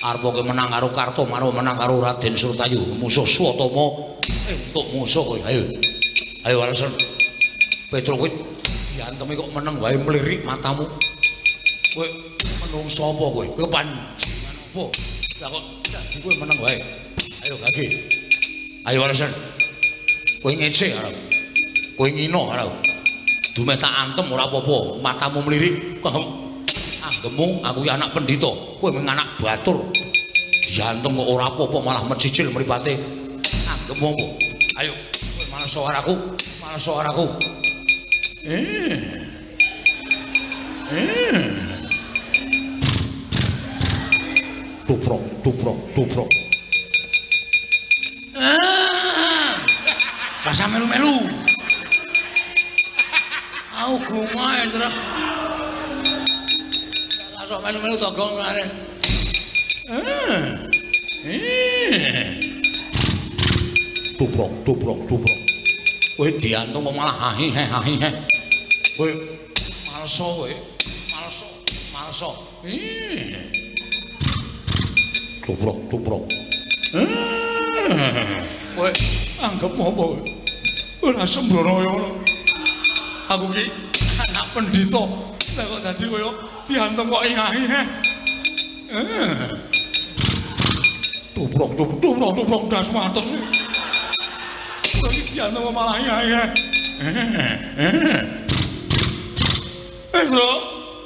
arep kowe menang karo Kartomaro, menang karo Raden Surtayu, musuh Swatama entuk musuh kowe. Ayo. Ayo Walesan. Petro kowe diantemi kok meneng wae mlirik matamu. Kowe menungso apa kowe? Kowe panjenengan apa? Lah kok dadi kowe meneng wae. Ayo Gage. Ayo Walesan. Kowe ngece karo. Kowe ngino karo. Dume tak antem ora apa-apa, matamu mlirik. Anggemu aku ki anak pendhita, kowe mung anak batur. Diantem kok ora apa-apa malah mecicil mripate. Anggemu apa? Ayo, kowe malah suaraku, malah suaraku. Tuprok, tuprok, tuprok. Rasa melu-melu. Aku gumae terus. Rasa melu-melu togong kemarin. Tuprok, tuprok, tuprok. Kowe diantung kok malah hahi-hahi. Kowe malso kowe. Malso, malso. Tuprok, tuprok. Kowe anggap apa kowe? Ora sembrono kaya ngono. Aku ki anak pendhita. Lah kok dadi koyo diantem kok hahi. Tuprok, tuprok, tuprok, tuprok das matos. Lagi diantem malah hahi. Eso,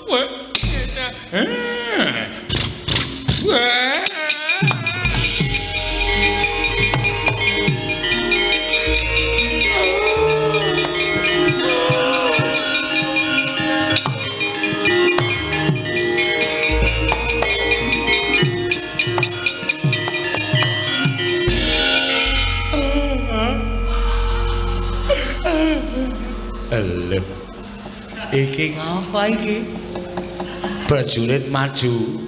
kowe ngece. Lho. Iki ngapa iki? Prajurit maju,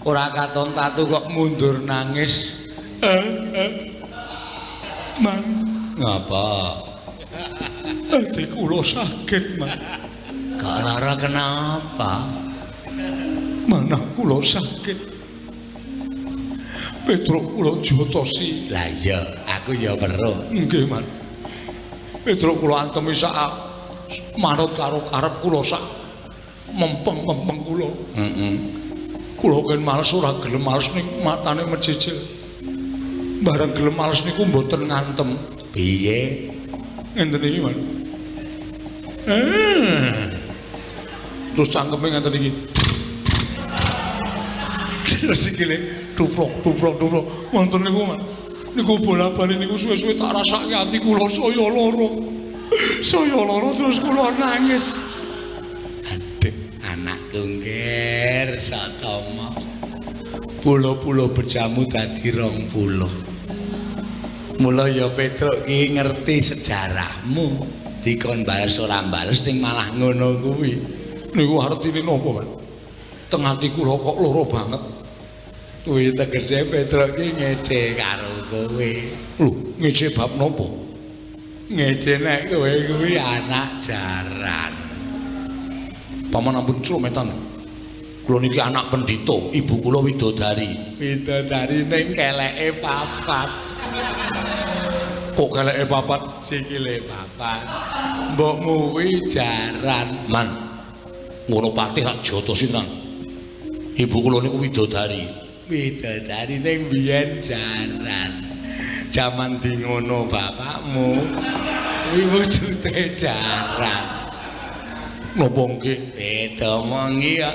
ora katon tatu kok mundur nangis. Man, Ngapa? ati kula sakit, Man. Gara kenapa? Manah kula sakit. Petro kula jotosi. Lah iya, aku ya weruh. Nggih, Man. Petro kula antemi sak manut karo karep kula sak mempeng-mempeng kula. Kula ken males ora gelem males ning matane mecicil. Bareng gelem males niku mboten ngantem. Piye? Ngenten iki, Man. Terus cangkeme ngenten iki. Terus sikile tuprok, tuprok, tuprok. Wonten niku, Man. Niku bola-bali niku suwe-suwe tak rasake ati kula saya lara. Saya lara terus kula nangis. Adik anakku ngger satama. Pulo-pulo bejamu dadi 20. Mula ya Petruk ki ngerti sejarahmu. Dikon bales ora bales ning malah ngono kuwi. Niku artine napa, Man? Teng ati kula kok lara banget. Kuwi tegese Petruk ki ngece karo kowe. Lho, ngece bab napa? Ngece nek kowe kuwi anak jaran. Paman ampun clometan. Kula niki anak pendhita, ibu kula widodari. Widodari ning keleke papat. Kok keleke papat? Sikile papat. Mbokmu kuwi jaran. Man. Ngono patih tak jotosi tenan. Ibu kula niku widodari. Widodari ning biyen jaran. Jaman di ngono bapakmu kuwi wujude jaran. Napa nggih? Beda mongi ya.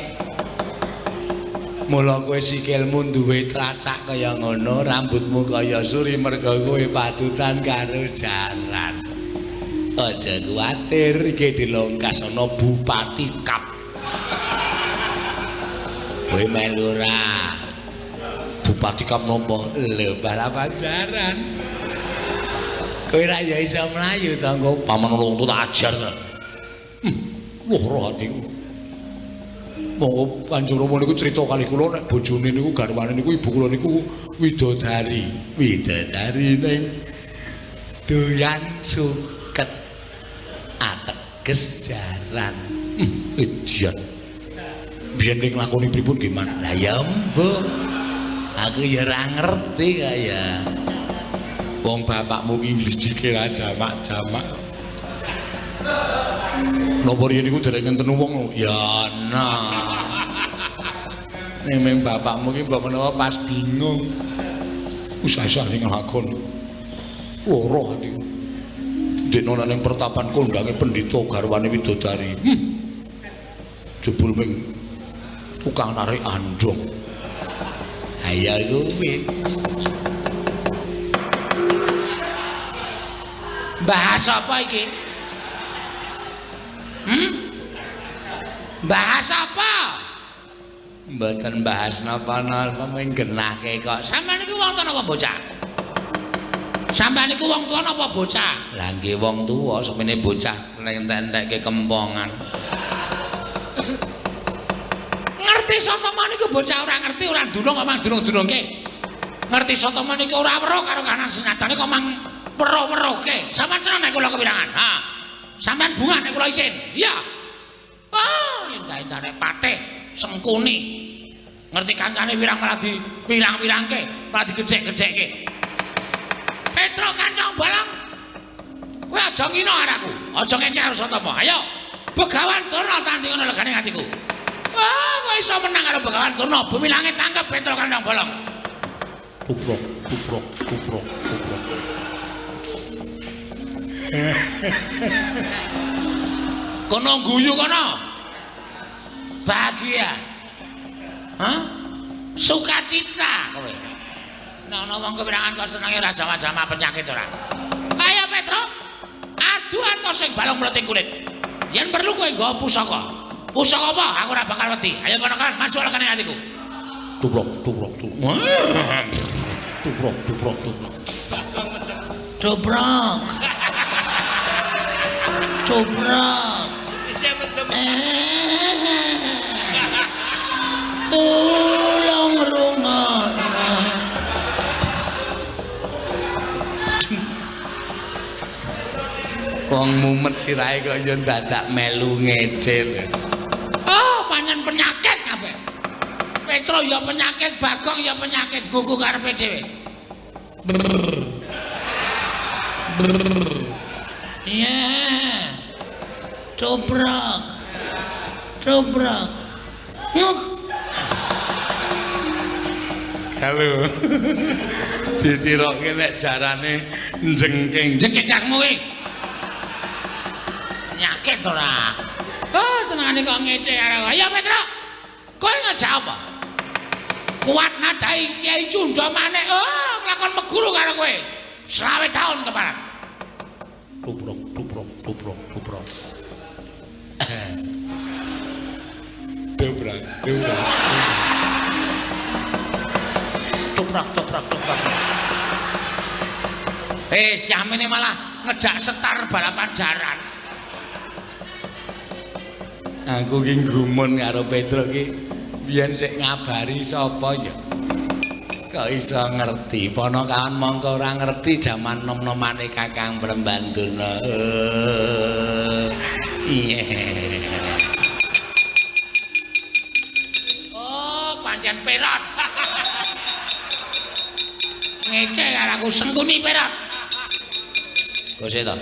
Mula kowe sikilmu duwe tlacak kaya ngono, rambutmu kaya suri merga kowe patutan karo jaran. Aja kuwatir iki dilongkas ana Bupati Kap. Kowe melu ora? Bupati Kap napa? Lho balapan jaran. Kowe ra ya iso mlayu to engko Paman Ulung tak ajar ta. Lara atiku. Monggo Kanjeng Rama niku crita kalih kula nek bojone niku garwane niku ibu kula niku widodari. Widodari ning doyan suket ateges jaran. Idiot. Biyen ning lakoni pripun nggih, Man? Lah ya mbok Aku ya ora ngerti kaya. Wong bapakmu ki nglijike ra jamak-jamak. Napa riyen iku dereng ngenten wong ya nah. Ning bapakmu ki mbok menawa pas bingung. Usah-usah ning lakon. Loro ati. Dene ana ning pertapan kondange pendhita garwane widodari. Jebul ming tukang narik andong. Ayo kuwi. Bahas apa iki? Bahas apa? Mboten bahas napa-napa mung genahke kok. Sampeyan niku wong tuwa napa bocah? Sampeyan niku wong tuwa napa bocah? Lah nggih wong tuwa semene bocah entek-entekke kempongan. Ngerti sotoman niku bocah ora ngerti ora ndunung kok mang dunung-dunungke. Ngerti sotoman niku ora weruh karo kanan senatane kok mang weruh-weruhke. Sampeyan seneng nek kula kepirangan? Ha. Sampeyan bunga nek kula isin. Iya. Ah, endah-endah patih sengkuni. Ngerti kancane wirang malah dipirang-pirangke, malah digejek-gejekke. Petro Kantong Bolong. Kowe aja ngino araku. Aja ngecek karo Sotama. Ayo. Begawan Durna tandingan legane atiku. Ah, kowe iso menang karo Begawan Durna. Bumi langit tangkep Petro Kantong Bolong. Kuprok, kuprok, kuprok, kuprok. Kono guyu kono. Bahagia. Hah? Sukacita kowe. Nek ana wong kepirangan kok senenge ora jama-jama penyakit ora. Ayo Petro. Adu atos sing balung mleting kulit. Yen perlu kowe nggawa pusaka. Pusaka apa? Aku ora bakal wedi. Ayo ponakan masuk lekane atiku. Tubrok, tubrok, tubrok. Tubrok, tubrok, tubrok. Tubrok. Tubrok. Isih metem. Tolong rungokno. Wong mumet sirahe kok ya dadak melu ngecil. Oh, pancen penyakit kabeh. Petro ya penyakit, Bagong ya penyakit, gugu karepe dhewe. Iya. Cobrok. Cobrok. Halo. Ditirokke nek jarane jengking. Jengking kasmu kuwi. Penyakit ora. Oh, senengane kok ngece arek. Ya Petro. Kowe ngejak apa? Kuat nadai Kiai Cunda maneh. Oh, nglakon meguru karo kowe. 20 tahun keparat. Tubrok, tubrok, tubrok, tubrok. Dobrak, dobrak. Toprak, toprak, toprak. Siamene malah ngejak setar balapan jaran. Aku ki gumun karo Petro ki biyen sik ngabari sapa ya. Kok iso ngerti, ponokawan mongko ora ngerti jaman nom-nomane Kakang Prembandurna. Iya. Oh, pancen Perot. Ngece karo aku sengkuni Perot. Kose to.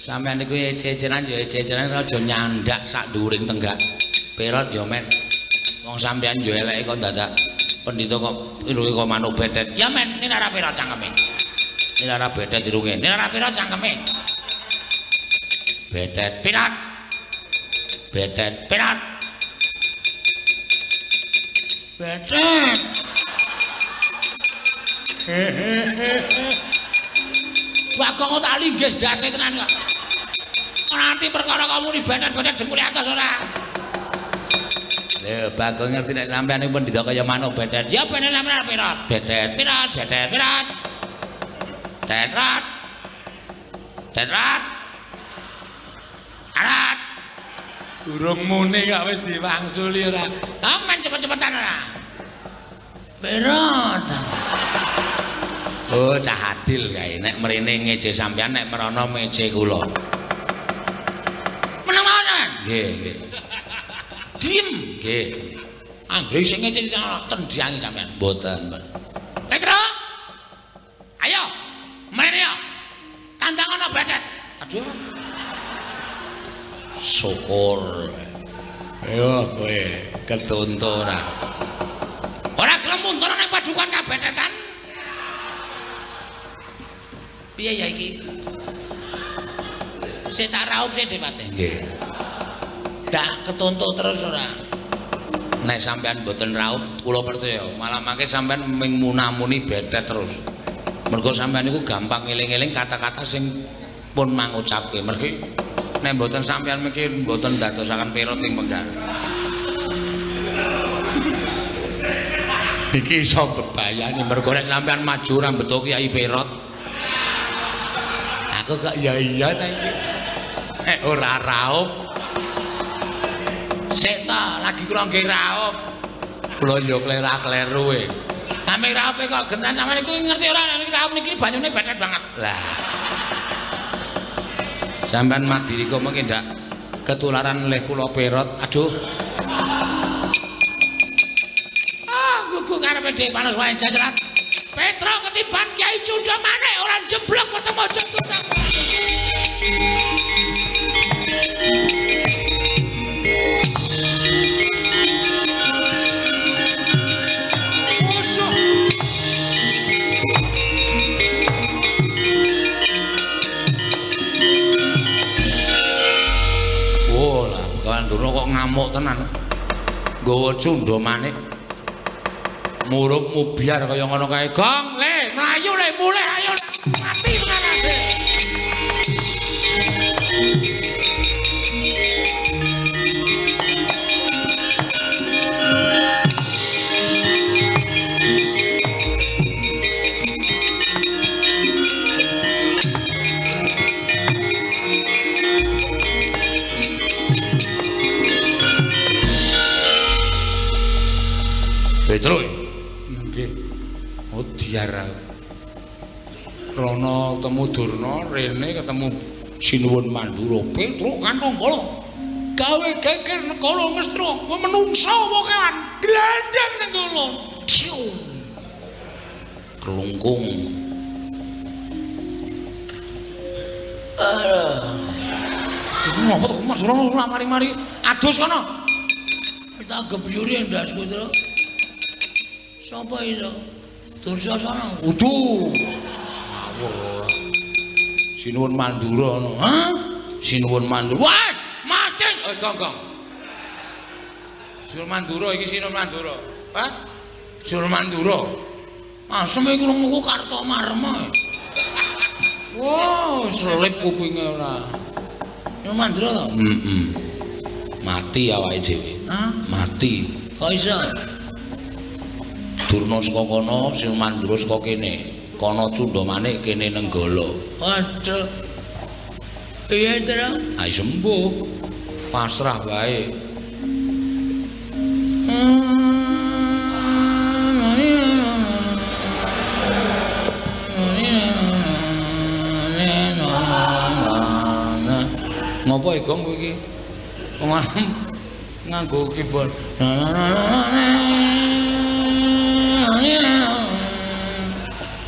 Sampeyan niku ece-eceran ya ece-eceran aja nyandak sak dhuwuring tenggak. Perot ya men. Wong sampeyan yo eleke kok dadak pendhita kok irunge kok manuk bedet. Ya men, ini ora Perot cangkeme. Ini ora bedet irunge. Ini ora Perot cangkeme. Bedet Perot. Bedet Perot. Bedet. Bagong tak linggis ndase tenan kok. Ora ngerti perkara kamu ni bedet-bedet jempule atas ora. Lho, Bagong ngerti nek sampeyan iki pendhita kaya manuk bedet. Ya bener sampeyan Perot. Bedet, Perot, bedet, Perot. Tetrot. Tetrot. Arat. Durung muni kok wis diwangsuli ora. Aman cepet-cepetan ora. Perot. Oh, cah adil kae nek mrene ngeje sampeyan nek merono meje kula. Meneng mawon. Nggih, nggih. Diem, nggih. Anggere sing ngecita tendiangi sampean. Mboten, Mbak. Petro. Ayo. Mrene yo. Tandang ana bedet. Aduh. Syukur. Ayo kowe ketuntu ora. Ora gelem mundur ning padukan kabedetan. Piye ya iki? Sik tak raup sik Depate. Nggih. Dak ketuntu terus ora. Nek sampean mboten raup, kula percaya malah mangke sampean ming munamuni bedet terus. Mergo sampean niku gampang eling-eling kata-kata sing pun mangucapke. Mergi nek mboten sampean mikir mboten dadosaken perot ing menggar. Iki iso bebayani mergo nek sampean maju rambut Kyai Perot. Aku gak iya ta iki. Nek ora raup. Sik ta, lagi kula nggih raup. Kula yo klera-kleru e. Ame raupe kok gentan sampean iku ngerti ora nek raup niki banyune bedet banget. Lah. Sampean madiri kok mengke ndak ketularan oleh kula Perot. Aduh. Gugu karepe dhek panas wae jajrat. Petro ketiban Kyai Sunda maneh ora jeblok ketemu aja tutang. Oh lah, kawan dulu kok ngamuk tenan. Nggawa Sunda maneh. Muruk mubiar kaya ngono kae. Gong, le, mlayu le, mulih ayo mati menanane. Petro. Diar Rono ketemu Durna, rene ketemu Sinuwun Mandura. Petro kantong kala gawe geger negara Mestra, menungsa apa kewan glandang ning kono. Kelungkung. Iku ngopo to Mas Rono mari-mari adus kono. Kita gebyuri ndas Petro. Sapa iso? Dursasana. Udu. Ngawur. Sinuwun Mandura ngono. Hah? Sinuwun Mandura. Wah, mati. Gong. Sinuwun Mandura iki Sinuwun Mandura. Hah? Sinuwun Mandura. Asem iki krungu Kartomarma. Wow, selip kupinge ora. Sinuwun Mandura to? Mati awake dhewe. Hah? Mati. Kok iso? Durna saka kono, Sinuwun Mandura saka kene. Kono Sunda maneh kene Nenggala. Waduh. Piye, Tru? Ai sembuh. Pasrah wae. Ngopo e Gong kowe iki? Nganggo keyboard.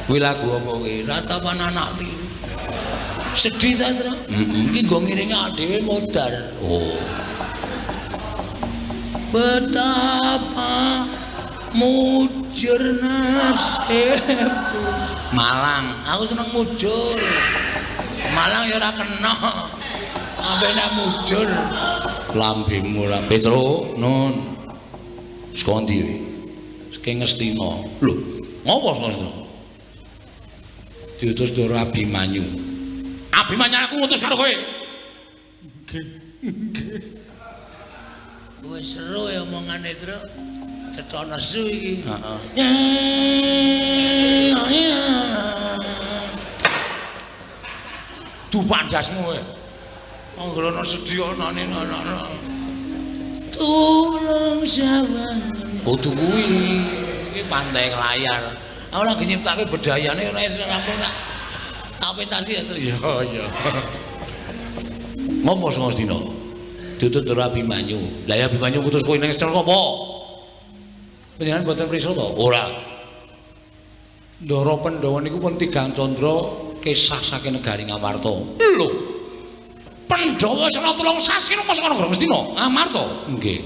Kuwi lagu apa kuwi? Ratapan anak piru. Sedih ta, Tru? Iki nggo ngiringi dhewe modar. Oh. Betapa mujur nasibku. Malang, aku seneng mujur. Malang ya ora kena. Ampe nek mujur. Lambemu ra Petro, nun. Saka ndi kowe? Saka Ngastina. Lho, ngopo saka Ngastina? Diutus Ndoro Abimanyu. Abimanyu aku ngutus karo kowe. Nggih. Wis seru ya omongane, Tru. Cetha nesu iki. Heeh. Dupak jasmu kowe. Anggrono sedya anane ana. Tulung sawangan. Oh kuwi. Iki pantai layar. Aku lagi nyiptake bedayane ora iso rampung tak pentaski ya terus. Iya. Ngopo Ngastina? Ditut Ndoro Abimanyu. Lah ya Abimanyu putus kowe ning Ngastina apa? Panjenengan boten prisa to? Ora. Ndara Pandhawa niku pun tigang candra kisah saking negari Ngamarta. Lho. Pandhawa sena 3 sasi nang Masana Grestina, Ngamarta. Nggih.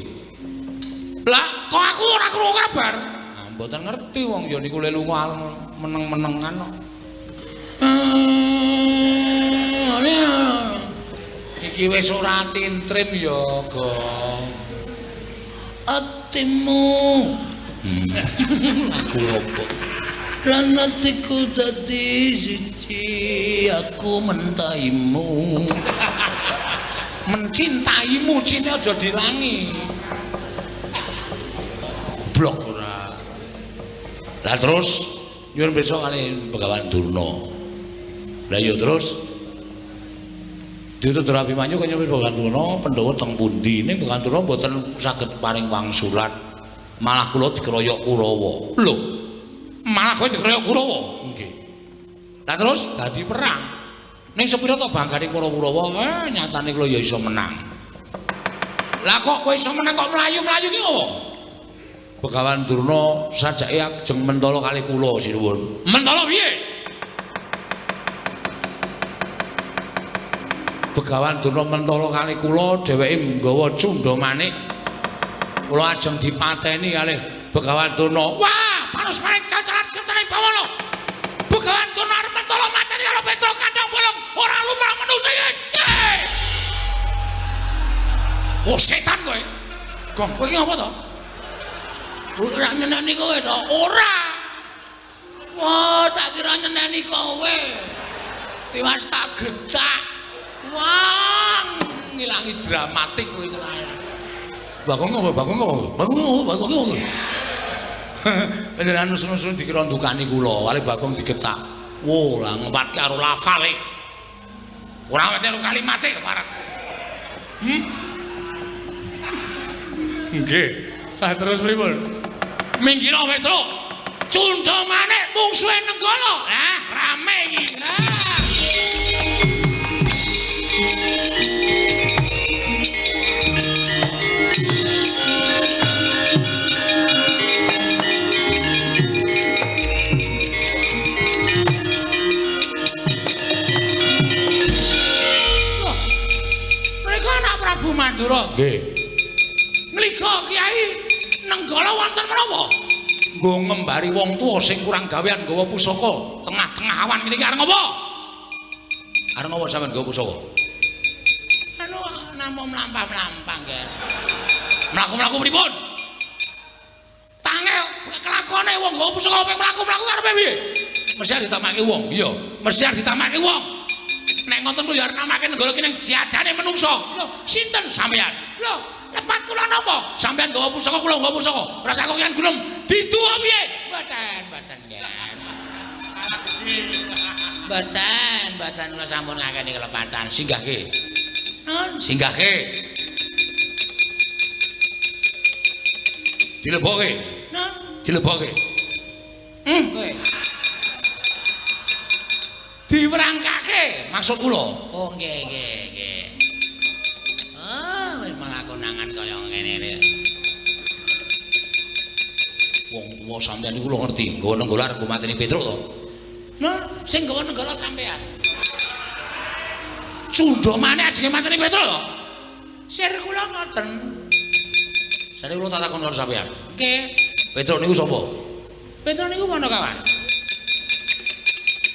Lah, kok aku ora krungu kabar? Ah, mboten ngerti wong ya niku lelu meneng-menengan kok. Iki wis ora tintrim ya, Gong. Atimu. Lagu opo? Lan atiku dadi siji, aku mentaimu. Mencintaimu, cine aja dilangi. Blok ora. Lah terus nyuwun besok kali Begawan Durna. Lah ya terus Ditut Abimanyu kaya wis Begawan Durna Pandhawa teng pundi ning Begawan Durna mboten saged paring wangsulan. Malah kula dikeroyok Kurawa. Lho. Malah kowe dikeroyok Kurawa? Nggih. Lah terus dadi perang. Ning sepira to banggane para Kurawa? Nyatane kula ya iso menang. Lah kok kowe iso menang kok mlayu-mlayu ki opo? Begawan Durna sajake ajeng mentala kali kula sinuwun. Mentala piye? Begawan Durna mentala kali kula dheweke nggawa cundha manik. Kula ajeng dipateni kalih Begawan Durna. Wah, panos manik cacaran kertane bawana. Begawan Durna arep mentala mateni karo Petra kandhang bolong ora lumrah manusa iki. Oh setan kowe. Gong kowe iki apa to? Ora nyeneni kowe to? Ora. Wah, tak kira nyeneni kowe. Tiwas tak getak. Wah, ngilangi dramatik kowe celana. Bagong apa? Bagong apa? Bagong apa? Bagong apa? Panjenengan nusun-nusun dikira ndukani kula, kali Bagong digetak. Wo, lah ngempatke karo lafale. Ora wete karo kalimate keparat. Nggih. Lah terus pripun? Minggir Petra. Cundha manik mungsuhe Nenggala. Lah rame iki. Mereka anak Prabu Mandura. Nggih. Mlika Kyai Nenggala wonten menapa? Nggo ngembari wong tuwa sing kurang gawean nggawa pusaka tengah-tengah awan ngene iki arep ngopo? Arep ngopo sampean nggawa pusaka? Anu nampa mlampah-mlampah nggih. Mlaku-mlaku pripun? Tange kelakone wong nggawa pusaka ping mlaku-mlaku karepe piye? Mesti arep ditamake wong. Iya, mesti arep ditamake wong. Nek ngoten ku ya arep namake Nenggala ki ning jadane menungso. Lho, sinten sampean? Lho, lepat kula napa? Sampean nggawa pusaka kula nggawa pusaka. Rasa kok kan gulung diduwa piye? Mboten nggih. Mboten kula sampun ngakeni kelepatan. Singgahke. Nun, Singgahke. Dilebokke. nun. Dilebokke. Kowe. Diwerangkake maksud kula. Oh nggih. Oh, wis malah konangan kaya ngene iki. Wong tuwa sampeyan niku lho ngerti, nggawa Nenggala arep mateni Petruk to. Nun, sing nggawa Nenggala sampean. Cundha maneh ajenge mateni Petruk to. Sir kula ngoten. Sare kula tak takon karo sampeyan. Nggih. Petruk niku sapa? Petruk niku Pandhawan.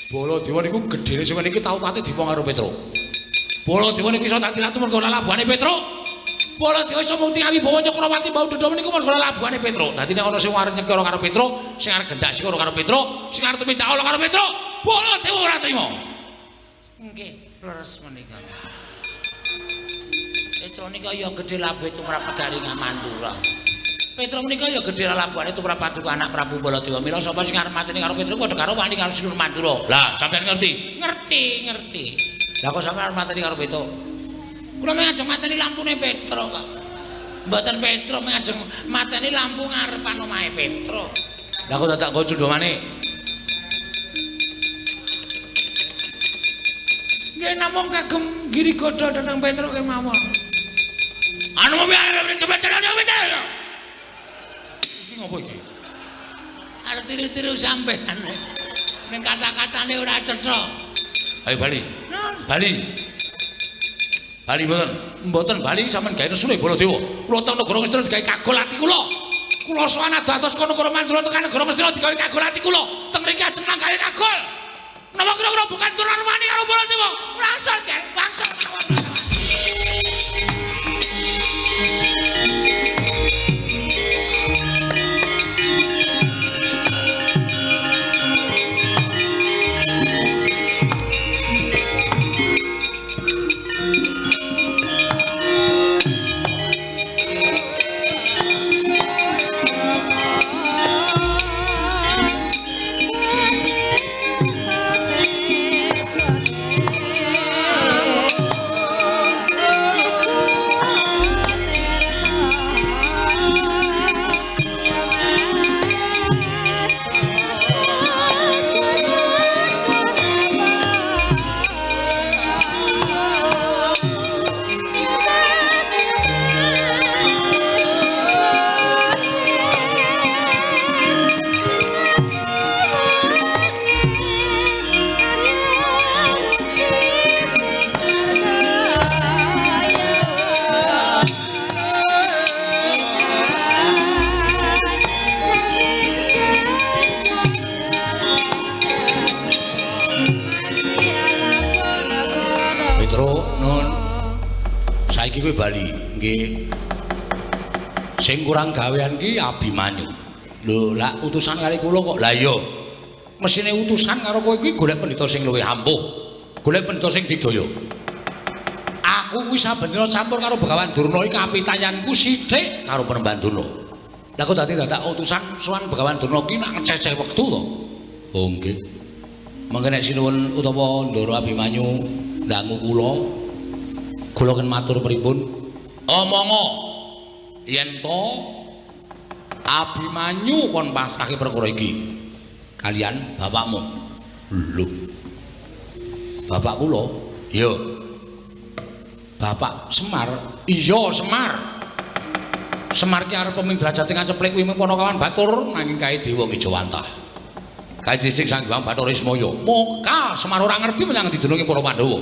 Baladewa niku gedene sing niki tau tate diwong karo Petruk. Baladewa niku iso dadi ratu mergo labuhane Petruk. Baladewa iso mukti kawibawa Cakrawati bau dodho niku mergo labuhane Petruk. Dadi nek ana sing arep nyekara karo Petruk, sing arep gendak sikara karo Petruk, sing arep tumindak ala karo Petruk, Baladewa ora trima. Nggih, leres menika. Petruk nika ya gedhe labuhe tumrap negari Ngamandura. Petruk menika ya gedhe labuhane tumrap paduka anak Prabu Baladewa. Mila sapa sing arep mateni karo Petruk padha karo wani karo Sinur Mandura. Lah, sampeyan ngerti? Ngerti. Lah kok sampeyan arep mateni karo Petruk? Kula mengajeng mateni lampune Petruk kok. Mboten Petruk mengajeng mateni lampu ngarepan omahe Petruk. Lah kok dadak nggo cundha maneh? Nggih namung kagem Girigoda dhateng Petruk kemawon. Anu piye cepet-cepet. Iki ngopo iki? Arep tiru-tiru sampean. Ning kata-katane ora cetha. Ayo Bali. Bali. Bali mboten. Mboten Bali sampean gawe nesune Baladewa. Kula teng negara Ngastina digawe kagol ati kula. Kula sowan dados kono negara Mandura tekan negara Ngastina digawe kagol ati kula. Teng mriki ajeng gawe kagol. Napa kira-kira bukan turunan wani karo Baladewa? Langsung kan, langsung mawon. Bali nggih sing kurang gawean ki Abimanyu lho lak utusan kali kula kok lah iya mesine utusan karo kowe iki golek pendhita sing luwih ampuh golek pendhita sing didaya aku kuwi saben dina campur karo Begawan Durna iki kapitayanku sithik karo Penemban Durna lha kok dadi dadak utusan sowan Begawan Durna ki nak ngececeh wektu to oh nggih mangke nek sinuwun utawa Ndara Abimanyu ndangu kula kan matur pripun omonggo yen to Abimanyu kon pasrahke perkara iki kalian bapakmu lho bapak kula iya bapak Semar iya Semar ki arep pemimpin derajate ngaceplek kuwi Ponokawan Batur nanging kae Dewa Ngejawantah kae disik Sang Hyang Bathara Ismaya mokal Semar ora ngerti menyang didunungi para Pandhawa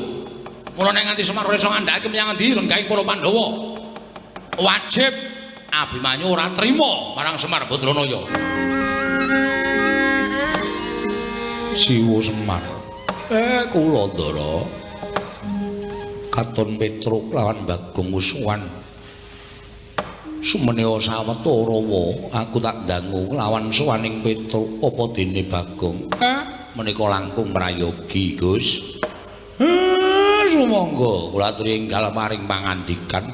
mula nek nganti Semar ora iso ngandhakake menyang ndi ron gawe para Pandhawa wajib Abimanyu ora trima marang Semar Badranaya Siwa Semar kula Ndara katon Petruk lawan Bagong Musuhan sumeneo sawetara aku tak dangu lawan suwaning Petruk apa dene Bagong menika langkung prayogi Gus sumangga kula aturi enggal maring pangandikan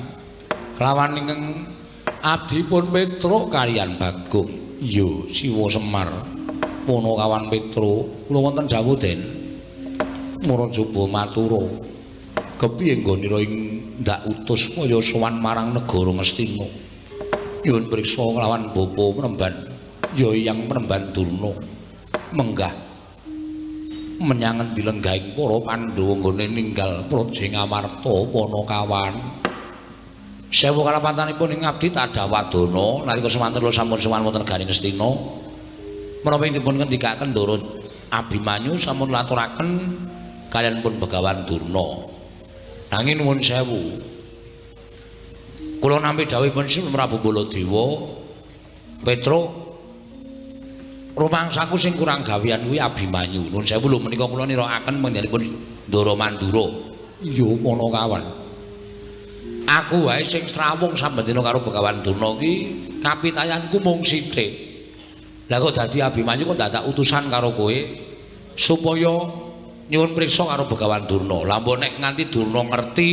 kelawan ingkang abdipun Petruk kaliyan Bagong iya Siwa Semar Ponokawan Petruk kula wonten dawuh Den Murajaba matura kepiye nggonira ing ndak utus kaya sowan marang negara Ngastina nyuwun priksa kelawan bapa Penemban ya Hyang Penemban Durna menggah menyangen bilenggahing para Pandhawa nggone ninggal Praja Ngamarta Ponokawan sewu kalapatanipun ing abdi Tadawadana nalika semanten kula sampun sowan wonten negari Ngastina menapa ing dipun ngendikaken Ndara Abimanyu sampun laturaken kaliyan pun Begawan Durna nanging nuwun sewu kula nampi dawuhipun Sinten Prabu Baladewa Petruk rumangsaku sing kurang gawean kuwi Abimanyu nuwun sewu lho menika kula nirakaken panjenenganipun Ndara Mandura iya Ponokawan aku wae sing srawung sambendina karo Begawan Durna ki kapitayanku mung sithik lha kok dadi Abimanyu kok dadak utusan karo kowe supaya nyuwun priksa karo Begawan Durna lha mbok nek nganti Durna ngerti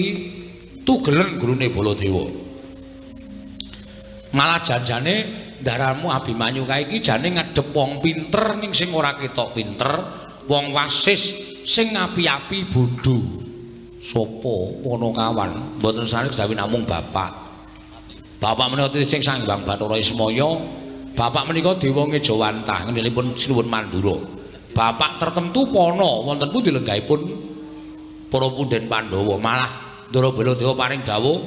tugelen gurune Baladewa malah janjane ndaramu Abimanyu kae iki jane ngadhep wong pinter ning sing ora ketok pinter wong wasis sing api-api bodho sapa Ponokawan mboten sanes dawuh namung bapak menika sing Sang Hyang Bathara Ismaya bapak menika Dewa Ngejawantah ngendhalipun Sinuwun Mandura bapak tertentu pono wonten pundi lenggahipun para punden Pandhawa malah Ndara Baladewa paring dawuh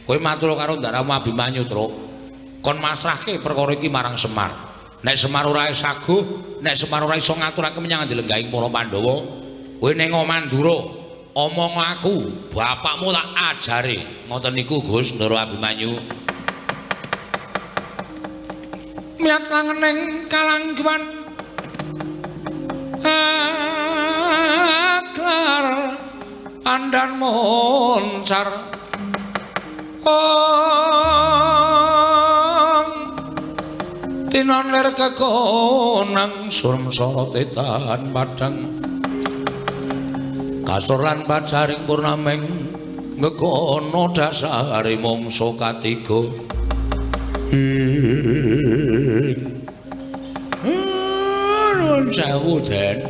kowe matur karo ndaramu Abimanyu Truk kon masrahke perkara iki marang Semar. Nek Semar ora saguh, nek Semar ora iso ngaturake menyang dilenggaing para Pandhawa, kowe ning Mandura omong aku, bapakmu tak ajari. Ngoten niku Gus Ndara Abimanyu. Miat langening kalangguan aklar andan moncar tinon ler kekonang surm sorotetan padang kasur lan pacaring purnameng ngekono dasari mangsa katiga nuwun sewu Den.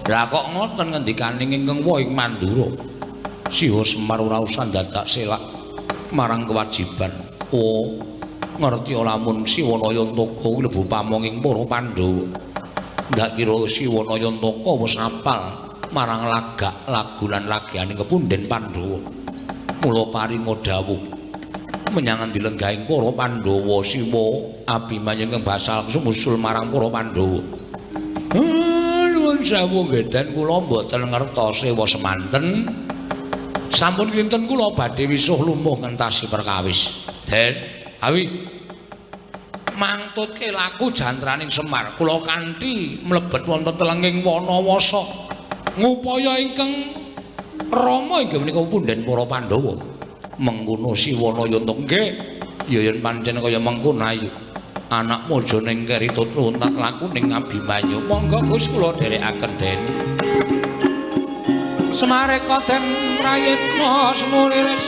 Lah kok ngoten ngendikaning ingkang wa ing Mandura Siwa Semar ora usah dadak selak marang kewajiban. Oh, ngerti lamun Siwanaya Ntaka kuwi lebu pamonging para Pandhawa. Ndak kira Siwanaya Ntaka wis apal marang lagak lagu lan lagianing kepunden Pandhawa. Mula paringa dawuh menyang dilenggahing para Pandhawa Siwa Abimanyu ingkang basal sumusul marang para Pandhawa. Nuwun sewu nggih Den, kula mboten ngertos sewa semanten. Sampun kinten kula badhe wisuh lumuh ngentasi perkawis. Den, awi mangtutke laku jantraning Semar kula kanthi mlebet wonten telenging Wanawasa ngupaya ingkang rama inggih menika punden para Pandhawa. Mengkono Siwanaya Ntaka nggih ya yen pancen kaya mengkono ayu. Anak mojo ning keritut luntak laku ning Abimanyu. Monggo Gus kula dherekaken Den. Semareka den prayitna semuriris.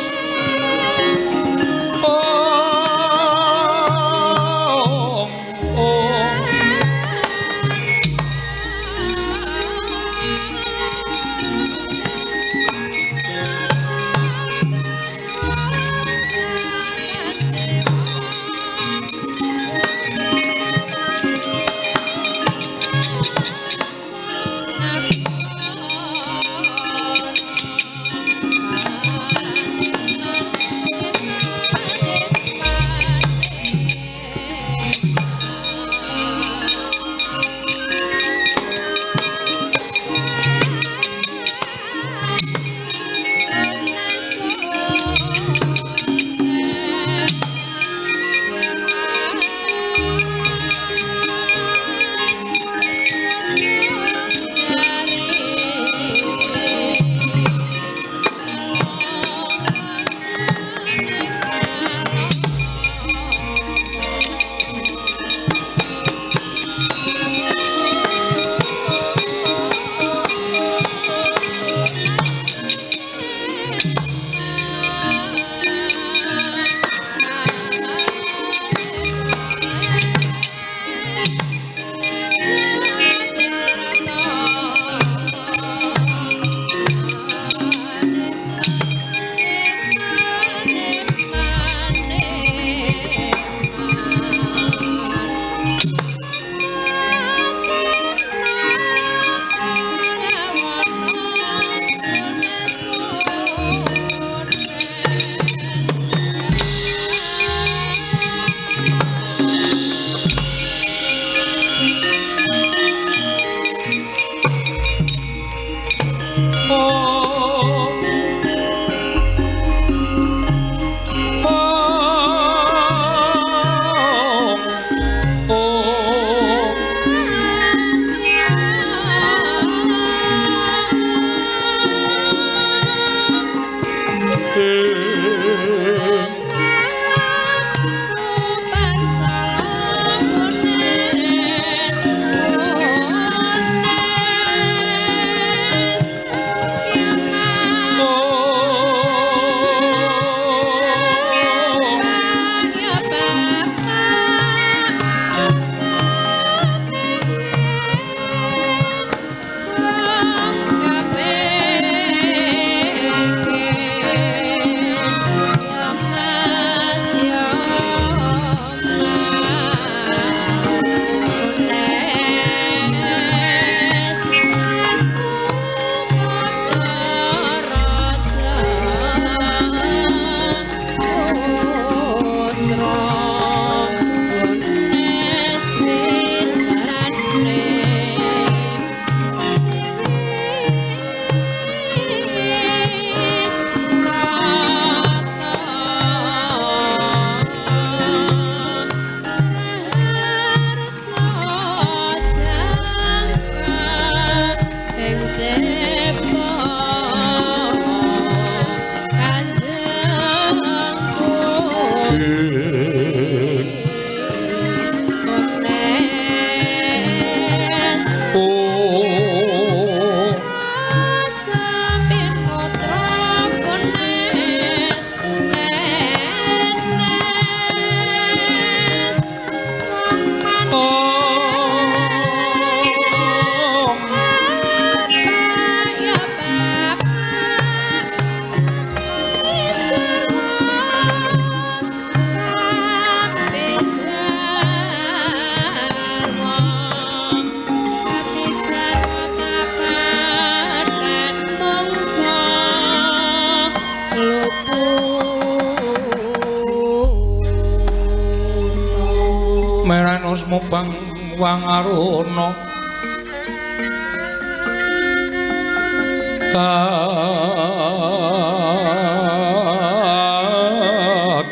tumupang wangaruna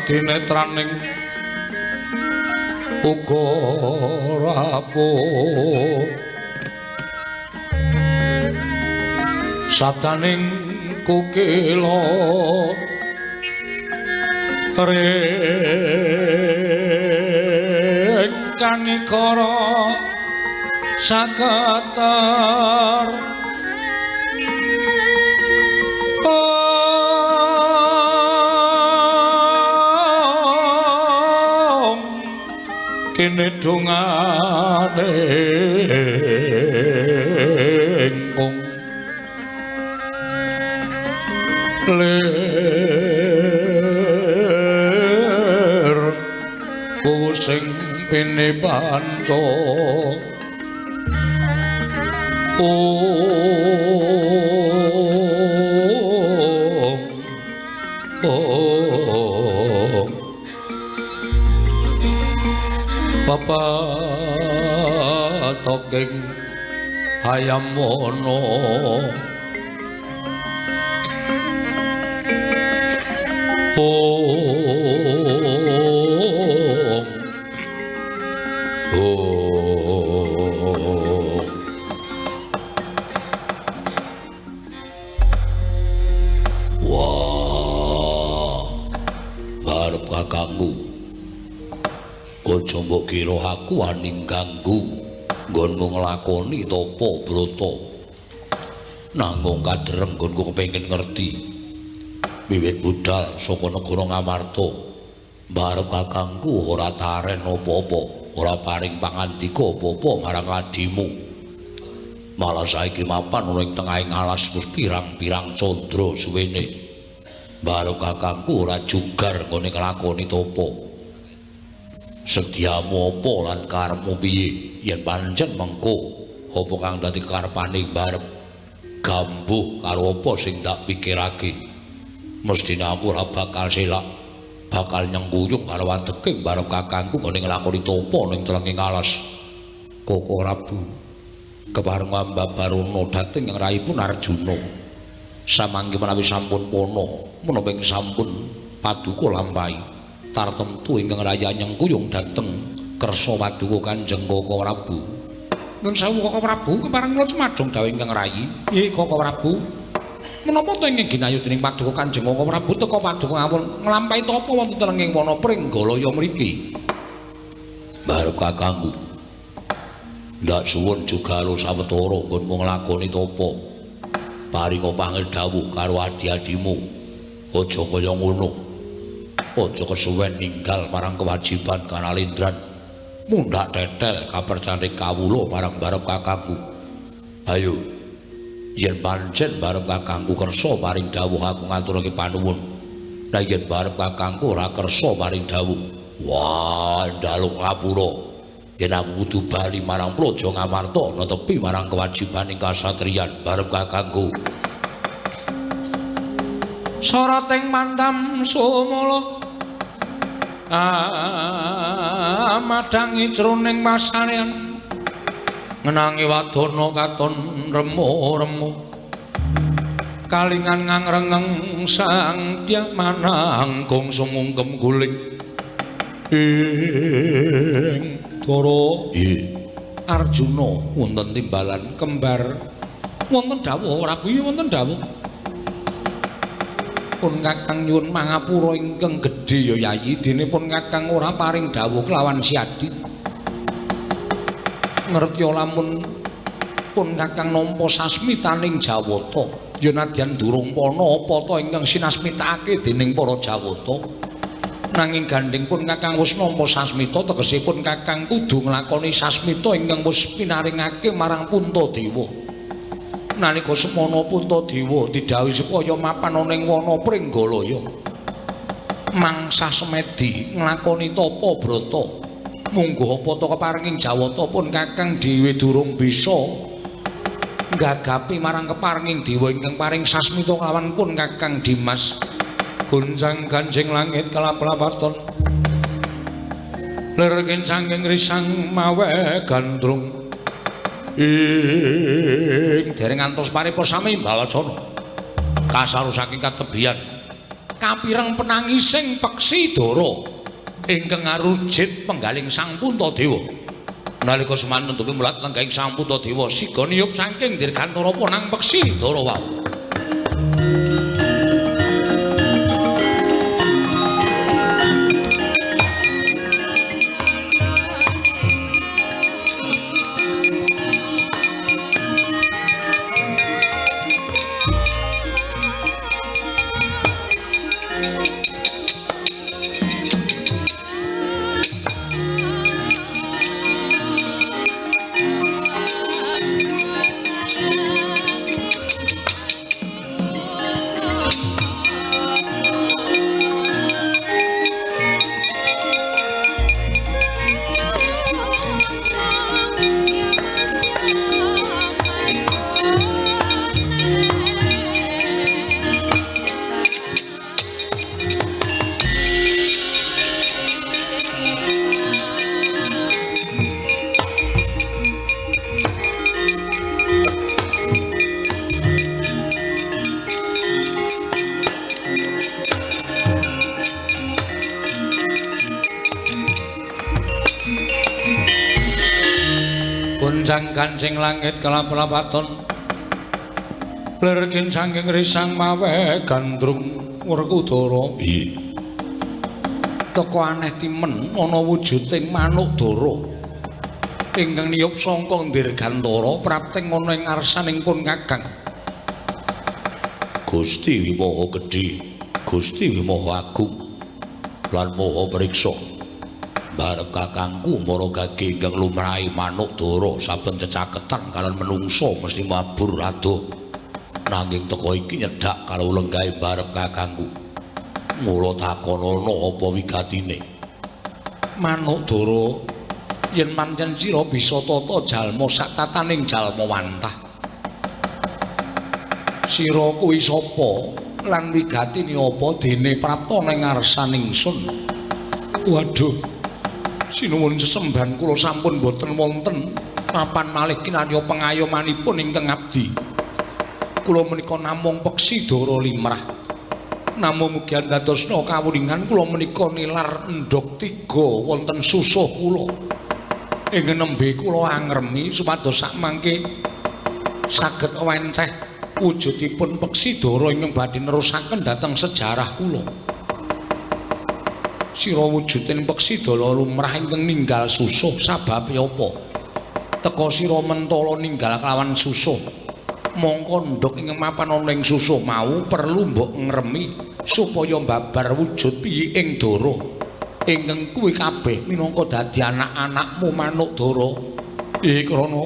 kadinetraning uga rapuh sataning kukila kanikara sakatar kene dongane engkung ler sing pene panca Papa toking hayam wono barep kakangku aja mbok kira aku aning ganggu nggonmu nglakoni tapa brata nanging kadreng nggonku kepengin ngerti wiwit budal saka negara Ngamarta barep kakangku ora taren apa-apa ora paring pangandika apa-apa marang adimu malah saiki mapan ana ing tengahing alas wis pirang-pirang candra suwene barep kakangku ora jugar nggone nglakoni tapa sediamu apa lan karepmu piye yen pancen mengko apa kang dadi karepane barep gambuh karo apa sing tak pikirake mestine aku ora bakal selak bakal nyengkuyung karo wateking barep kakangku ngene nglakoni tapa ning telenging alas Koko Prabu kepareng Mbah dhateng ing raipun Arjuna samangke menawi sampun pono menapa ing sampun paduka lampahi tartemtu ingkang raya nyengkuyung dhateng kersa paduka Kanjeng Koko Prabu. Nuwun sewu Koko Prabu kepareng kula semadhong dawuh ingkang rayi. Nggih Koko Prabu. Menapa to ingkang ginayu dening paduka Kanjeng Koko Prabu teka paduka ngawon nglampahi tapa wonten telenging wana Pringgalaya mriki? Barep kakangku. Ndak suwun jugalo sawetara nggonmu nglakoni tapa. Paringa pangedhawuh karo adi-adimu. Aja kaya ngono. Aja kesuwen ninggal marang kewajiban kanalindran mundhak tetel kapercayane kawula marang barep kakangku. Ayo yen pancen barep kakangku kersa paring dawuh aku ngaturake panuwun. Lah yen barep kakangku ora kersa paring dawuh, wah ndaluk ngapura. Yen aku kudu bali marang Praja Ngamarta netepi marang kewajibaning kasatriyan barep kakangku. Sarating mandam sumala madangi jroning masarean ngenangi wadana katon remu-remu kalingan ngangrengeng sang Dyang Mananggung sumungkem guling ing dara Arjuna wonten timbalan kembar wonten dawuh Prabu wonten dawuh pun kakang nyuwun mangapura ingkang gedhe ya Yayi dene pun kakang ora paring dawuh kelawan siadi ngerti lamun pun kakang nampa sasmitaning Jawata ya nadyan durung pana apa ta ingkang sinasmitakake dening para Jawata nanging gandeng pun kakang wis nampa sasmita tegesipun kakang kudu nglakoni sasmita ingkang wis pinaringake marang Puntadewa. Nalika semana Puntadewa didhawuhi supaya mapan ana ing wana Pringgalaya mangsa semedi nglakoni tapa brata mungguh apa ta keparinging Jawata pun kakang dhewe durung bisa nggagapi marang keparinging dewa ingkang paring sasmita kelawan pun kakang Dimas gunjang ganjing langit kelap-lapaton lerken sanging risang mawe gandrung ing dereng ngantos pariposami Balacana kasaru saking katebian kapireng penangising peksi Dara ingkang ngarujit penggaling Sang Puntadewa nalika semanten tupi mulat lenggahing Sang Puntadewa siga niyup saking dirgantara ponang peksi Dara wau Kancing langit kelap-lapaton lerken sanging risang mawe gandrung Werkudara piye teko aneh timen ana wujuding manuk Dara ingkang niyup sangka dirgantara prapting ana ing ngarsaning pun Kakang Gusti Maha Gedhe Gusti Maha Agung lan Maha Priksa barep kakangku mara gage ingkang lumrahi manuk Dara saben cecaketan kalian menungso mesti mabur adoh nanging teko iki nyedak kalau lenggahe barep kakangku mula takonana apa wigatine manuk Dara yen pancen sira bisa tata jalma sak tataning jalma wantah sira kuwi sapa lan wigatine apa dene prapta ning ngarsaning ingsun waduh sinuwun sesembahan kula sampun boten wonten mapan malih kinarya pengayomanipun ingkang abdi. Kula menika namung peksi Dara limrah. Namung mugi andadosna kawuningan kula menika nilar endhog 3 wonten susuh kula. Ing nembe kula angremi supados sakmangke saged wenteh wujudipun peksi Dara ingkang badhe nerusaken dhateng sejarah kula. Sira wujuding peksi Dara lumrah ingkang ninggal susuh sababe apa? Teka sira mentala ninggal kelawan susuh. Mongko ndhok ingkang mapan ana ing susuh mau perlu mbok ngremi supaya mbabar wujud piye ing Dara. Ingkang kuwi kabeh minangka dadi anak-anakmu manuk Dara. Krana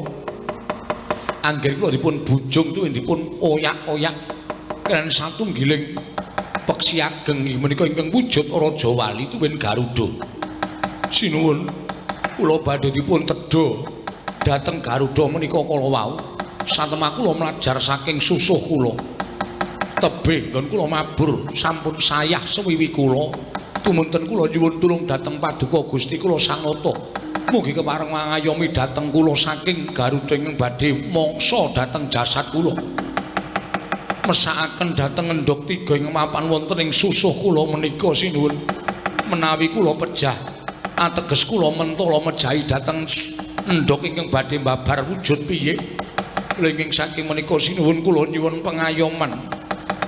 anggen kula dipun bujung tuwin dipun oyak-oyak kan satunggiling peksi ageng menika ingkang wujud Raja Wali tuwin Garuda. Sinuwun kula badhe dipun tedha dhateng Garuda menika kala wau. Satemah kula mlajar saking susuh kula. Tebih nggon kula mabur sampun sayah sewiwi kula. Tumunten kula nyuwun tulung dhateng Paduka Gusti kula Sangata. Mugi kepareng mangayomi dhateng kula saking Garuda ingkang badhe mangsa dhateng jasad kula. Mesakaken dhateng endhog 3 ing mapan wonten ing susuh kula menika sinuwun menawi kula pejah ateges kula mentala mejahi dhateng endhog ingkang badhe mbabar wujud piye lenging saking menika sinuwun kula nyuwun pengayoman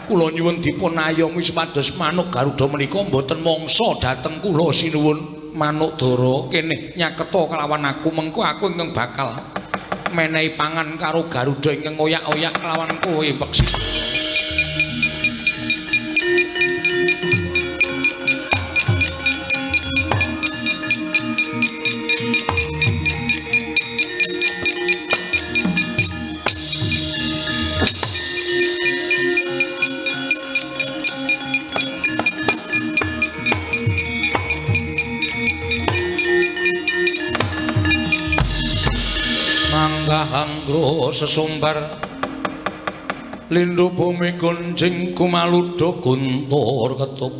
kula nyuwun dipun ayomi supados manuk Garuda menika mboten mangsa dhateng kula sinuwun manuk Dara kene nyaketa kelawan aku mengko aku ingkang bakal menehi pangan karo Garuda ingkang oyak-oyak kelawan kowe peksi. Anggro sesumbar lindhu bumi gunjing kumaludha guntur ketup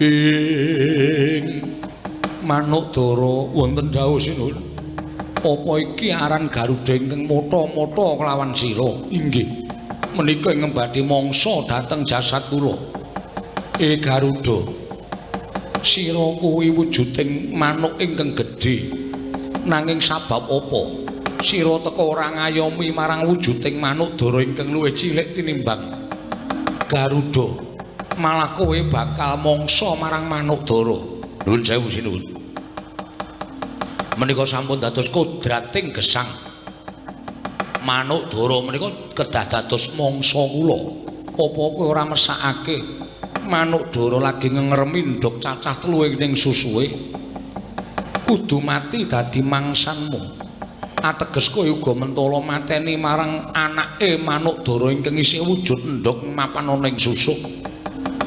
ing Manukdara wonten dawuh sinuhun. Apa iki aran Garuda ingkang motha-motha kelawan sira? Inggih. Menika ingkang badhe mangsa dhateng jasad kula. Garuda. Sira kuwi wujuding manuk ingkang gedhe. Nanging sabab apa? Sira teka ora ngayomi marang wujuding Manukdara ingkang luwih cilik tinimbang Garuda. Malah kowe bakal mangsa marang Manukdara. Nuwun sewu sinuwun. Menika sampun dados kodrating gesang. Manukdara menika kedah dados mangsa kula. Apa kowe ora mesakake Manukdara lagi ngremi ndok cacah telu ing susuhe? Kudu mati dadi mangsanmu. Ateges kowe uga mentala mateni marang anake Manukdara ingkang isih wujud ndok mapan ana ing susu.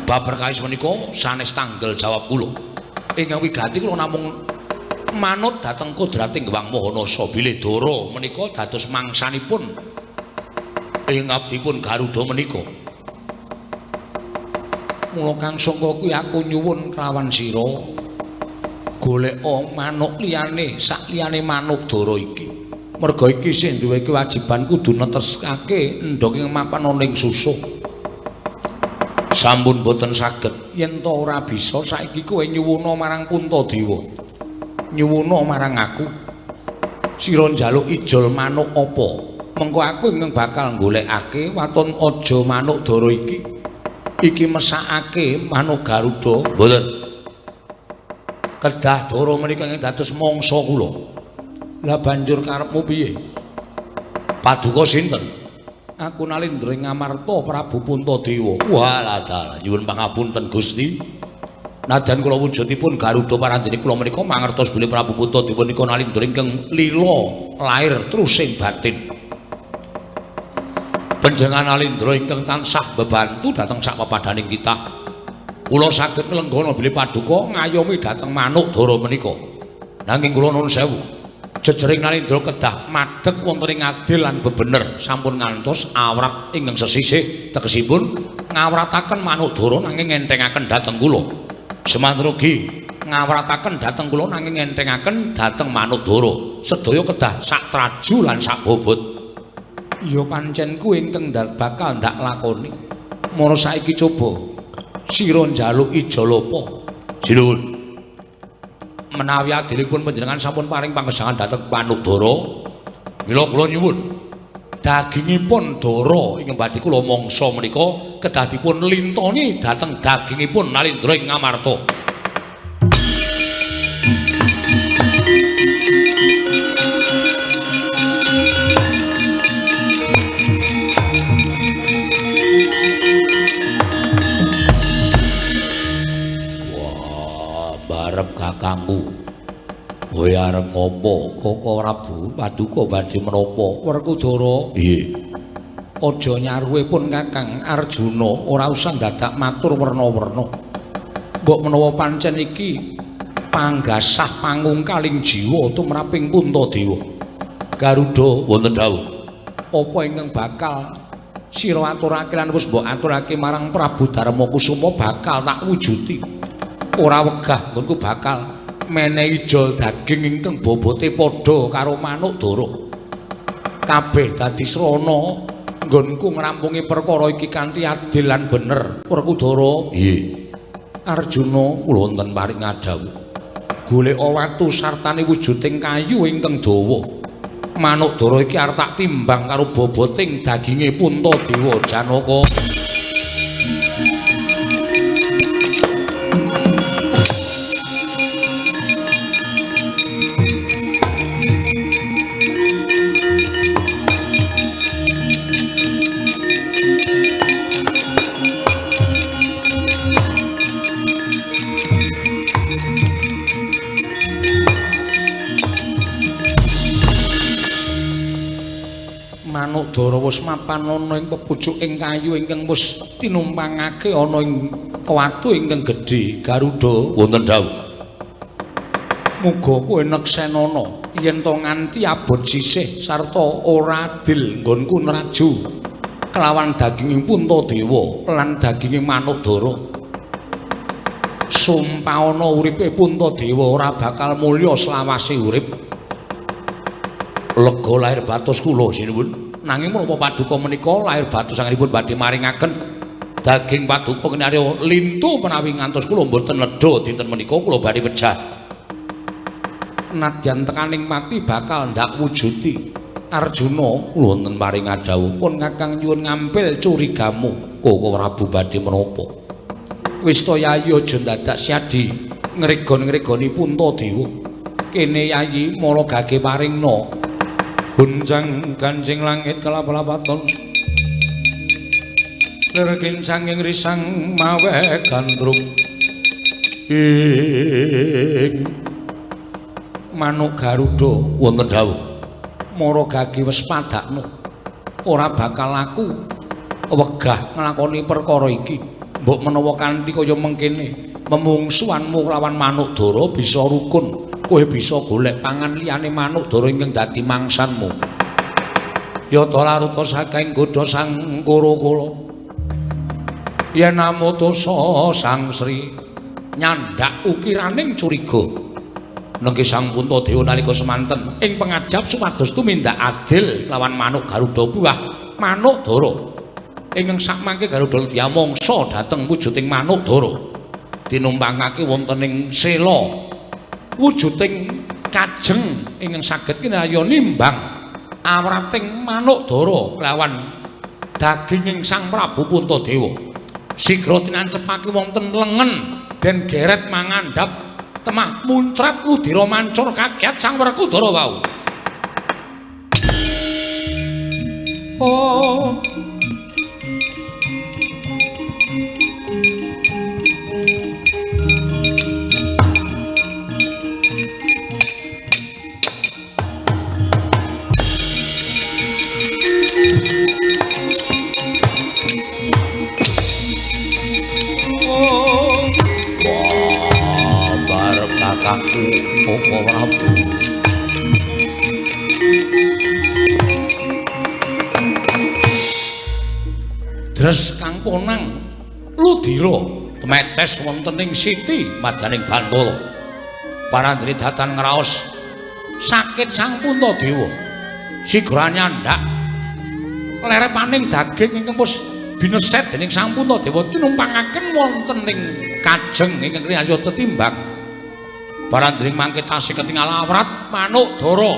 Babar kawis menika sanes tanggel jawab kula. Ingkang wigati kula namung manut dhateng kodrating Hyang Mahanasa bilih Dara menika dados mangsanipun ing abdipun Garuda menika. Mula Kang Sangka kuwi aku nyuwun kelawan sira goleka manuk liyane sak liyane Manukdara iki. Merga iki sing duwe kewajiban kudu neteskake endhog ing mapan ana ing susuh. Sampun boten saged yen to ora bisa saiki kowe nyuwuna marang Puntadewa. Nyuwuna marang aku. Sira njaluk ijol manuk apa? Mengko aku ingkang bakal golekake waton aja Manukdara iki. Iki mesakake manuk Garuda. Mboten. Kedah Dara menika ingkang dados mangsa kula. Lah banjur karepmu piye? Paduka sinten? Aku Nalindra Ngamarta Prabu Puntadewa. Walah dalah nyuwun pangapunten Gusti. Najan kula wujudipun Garuda parandene kula menika mangertos bilih Prabu Puntadewa nika Nalindra ingkang lila lair trusing batin. Panjenengan Nalindra ingkang tansah bebantu dhateng sak papadaning titah. Kula saged nglenggana bilih paduka ngayomi dhateng Manukdara menika. Nanging kula nuwun sewu. Jejering Nalindra kedah madheg wonten ing adil lan bebener sampun ngantos awrat ingkang sesisih tegesipun ngawrataken Manukdara nanging entengaken dhateng kula. Semantrugi ngawrataken dhateng kula nanging entengaken dhateng Manukdara. Sedaya kedah sak traju lan sak bobot. Ya pancen kuwi ingkang bakal ndak lakoni. Mara saiki coba sira njaluk ijol apa? Sinuwun. Menawi adilipun panjenengan sampun paring panggesangan dhateng Manukdara, mila kula nyuwun dagingipun Dara ingkang badhe kula mangsa menika kedah dipun lintoni dhateng dagingipun Nalindra ing Ngamarta. Arep kakangku. Kowe arep ngopo? Koko Prabu Paduka badhe menapa? Werkudara. Nggih. Aja nyaruhipun Kakang Arjuna, ora usah dadak matur werna-werna. Mbok menawa pancen iki panggasah pangungkaling jiwa tumraping Puntadewa. Garuda wonten dawuh. Apa ingkang bakal sira aturake lan wis mbok aturake marang Prabu Darmakusuma bakal tak wujuti. Ora wegah nggonku bakal menehi ijol daging ingkang bobote padha karo Manukdara. Kabeh dadi srana nggonku ngrampungi perkara iki kanthi adil lan bener. Werkudara. Nggih. Arjuna kula wonten paring adhawuh. Goleka watu sartane wujuding kayu ingkang dawa. Manukdara iki arep tak timbang karo boboting daginge Puntadewa Janaka. Manukdara wis mapan ana ing pepucuking kayu ingkang wis tinumpangake ana ing watu ingkang gedhe. Garuda wonten dawuh. Muga kowe neksenana yen to nganti abot sisih sarta ora adil nggonku nraju kelawan daginging Puntadewa lan daginging Manukdara. sumpah ana uripe Puntadewa ora bakal mulya selawase urip. Lega lahir batos kula sinuwun. Nanging menapa paduka menika lahir batos sangenipun badhe maringaken daging paduka kinarya lintu menawi ngantos kula mboten nedha dinten menika kula badhe wejah. Nadyan tekaning mati bakal ndak wujudi. Arjuna kula wonten paring adhawuh pun Kakang nyuwun ngampil curigamu Koko Prabu badhe menapa. Wis to Yayi aja dadak siadi ngregon-ngregoni Puntadewa. Kene Yayi mala gage paringna Gunjang ganjing langit kelap-lapaton lergin sanging risang mawe gandrung ing manuk Garuda wonten dawuh mara gage wis padakno ora bakal laku wegah nglakoni perkara iki mbok menawa kanthi kaya mengkene memungsuhanmu lawan manuk Dara bisa rukun kowe bisa golek pangan liyane manuk Dara ingkang dadi mangsanmu. Yata laruta saking godha sang Kurakala. Yen namutasa Sang Sri nyandak ukiraning curiga. Nengke Sang Puntadewa nalika semanten ing pangajap supados tumindak adil lawan manuk Garuda buah manuk Dara. Ingkang sakmangke Garuda diamangsa dhateng wujuding manuk Dara. Tinumpangake wonten ing sela wujuding kajeng ingkang saged kinarya nimbang awrating manuk Dara lawan daging ing Sang Prabu Puntadewa. Sigra tinancepake wonten lengen den geret mangandhap temah muncrat ludira mancur kagiat Sang Werkudara wau. Oh Kakangku Koko Prabu Dres kang ponang ludira temetes wonten ing siti madaning Bantala parandene datan ngraos sakit Sang Puntadewa sigra nyandak lerepaning daging ingkang pus bineset dening Sang Puntadewa tinumpangaken wonten ing kajeng ingkang riyaya tetimbang barandring mangke tasih ketingal awrat manuk Dara.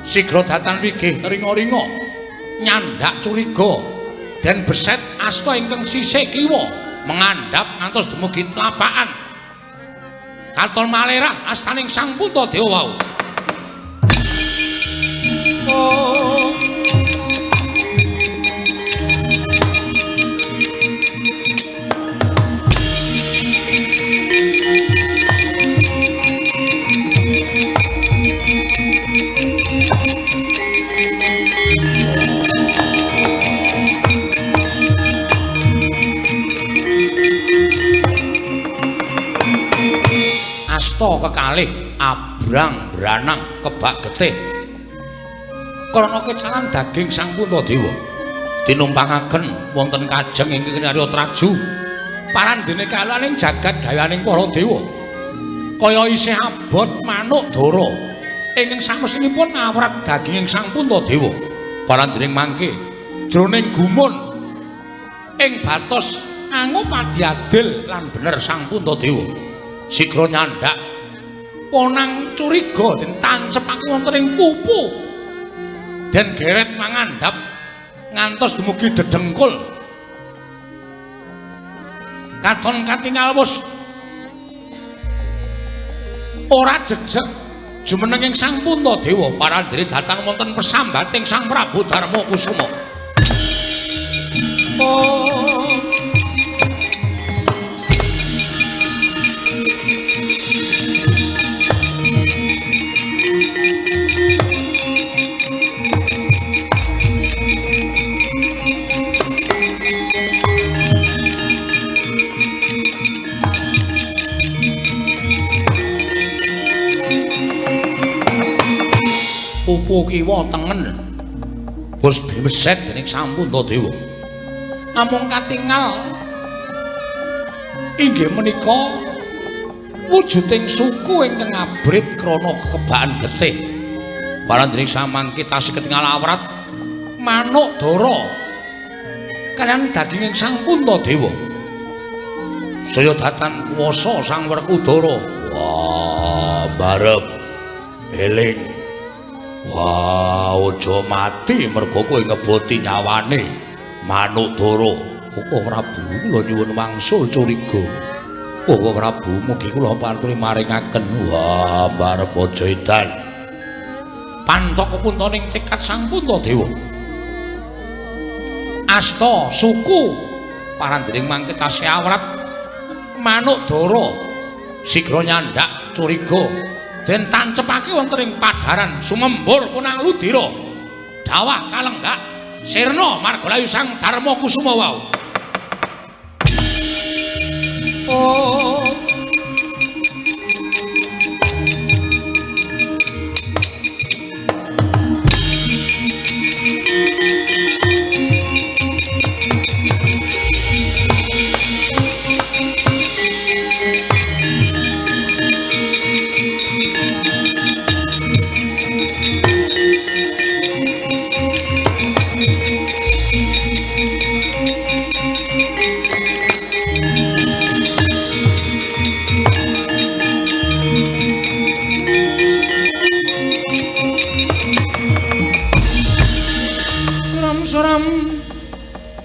Sigra datan wigih ringa-ringa nyandak curiga den beset asta ingkang sisih kiwa mengandhap ngantos dumugi tlapakan. Katon malerah astaning Sang Puntadewa wau. Oh kekalih abrang branang kebak getih krana kecalan daging Sang Puntadewa tinumpangaken wonten kajeng ingkang kinarya traju parandene kalaning jagat gayaning para dewa kaya isih abot manuk Dara ingkang samesinipun awrat daging Sang Puntadewa parandene mangke jroning gumun ing batos angu padi adil lan bener Sang Puntadewa sigra nyandak ponang curiga den tancepake wonten ing pupu den geret mangandhap ngantos dumugi dedengkul katon katingal wus ora jejeg jumeneng ing Sang Puntadewa parandene datang wonten pesambating Sang Prabu Darmakusuma. Pupu kiwa tengen wis bimeset dening Sang Puntadewa. Namung katingal inggih menika wujuding suku ingkang abrit krana kekebaan getih. Parandening samangke tasih ketingal awrat manuk dara kaliyan daginging Sang Puntadewa. Saya datan kuwasa Sang Werkudara. Wah, barep eling. Wah, aja mati mergo kowe ngeboti nyawane manuk dara. Kok Prabu kula nyuwun wangsul curiga. Kok Prabu mugi kula panturi maringaken. Wah, barep aja edan. Pantok puntaning tekad Sang Puntadewa. Asta suku parandening mangke tasih awrat manuk dara sigra nyandak curiga den tancepake wonten ing padharan sumembur punang ludira dawah kalenggak sirna margalayu Sang Darma Kusuma wau. Oh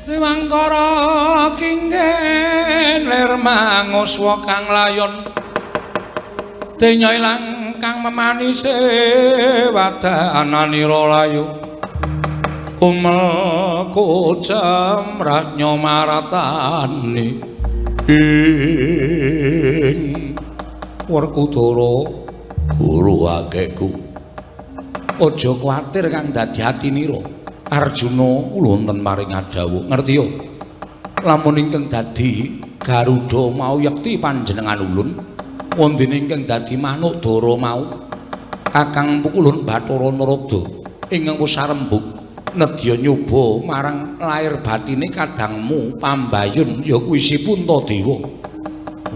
Dewangkara kinggen lir manguswa kang layon denya ilang kang memanise wadahananira layu umel jamratnya maratani ing Werkudara guru akehku aja kuwatir kang dadi atinira. Arjuna kula wonten maring adhawuh ngerti yo lamun ingkang dadi Garuda mau yekti panjenengan ulun wonten ingkang dadi manuk dara mau Kakang Pukulun Bathara Narada ingkang pusarembug nedya nyoba marang lair batine kadangmu Pambayun ya kuwi si Puntadewa.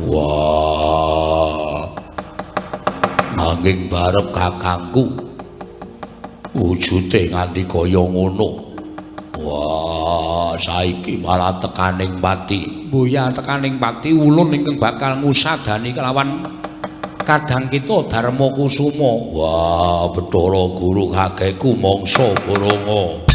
Wah nanging barep kakangku wujude nganti kaya ngono. Wah, saiki malah tekaning pati. Mboya tekaning pati ulun ingkang bakal ngusadani kelawan kadang kita Darma Kusuma. Wah, Bathara Guru kakekku mangsa Baranga.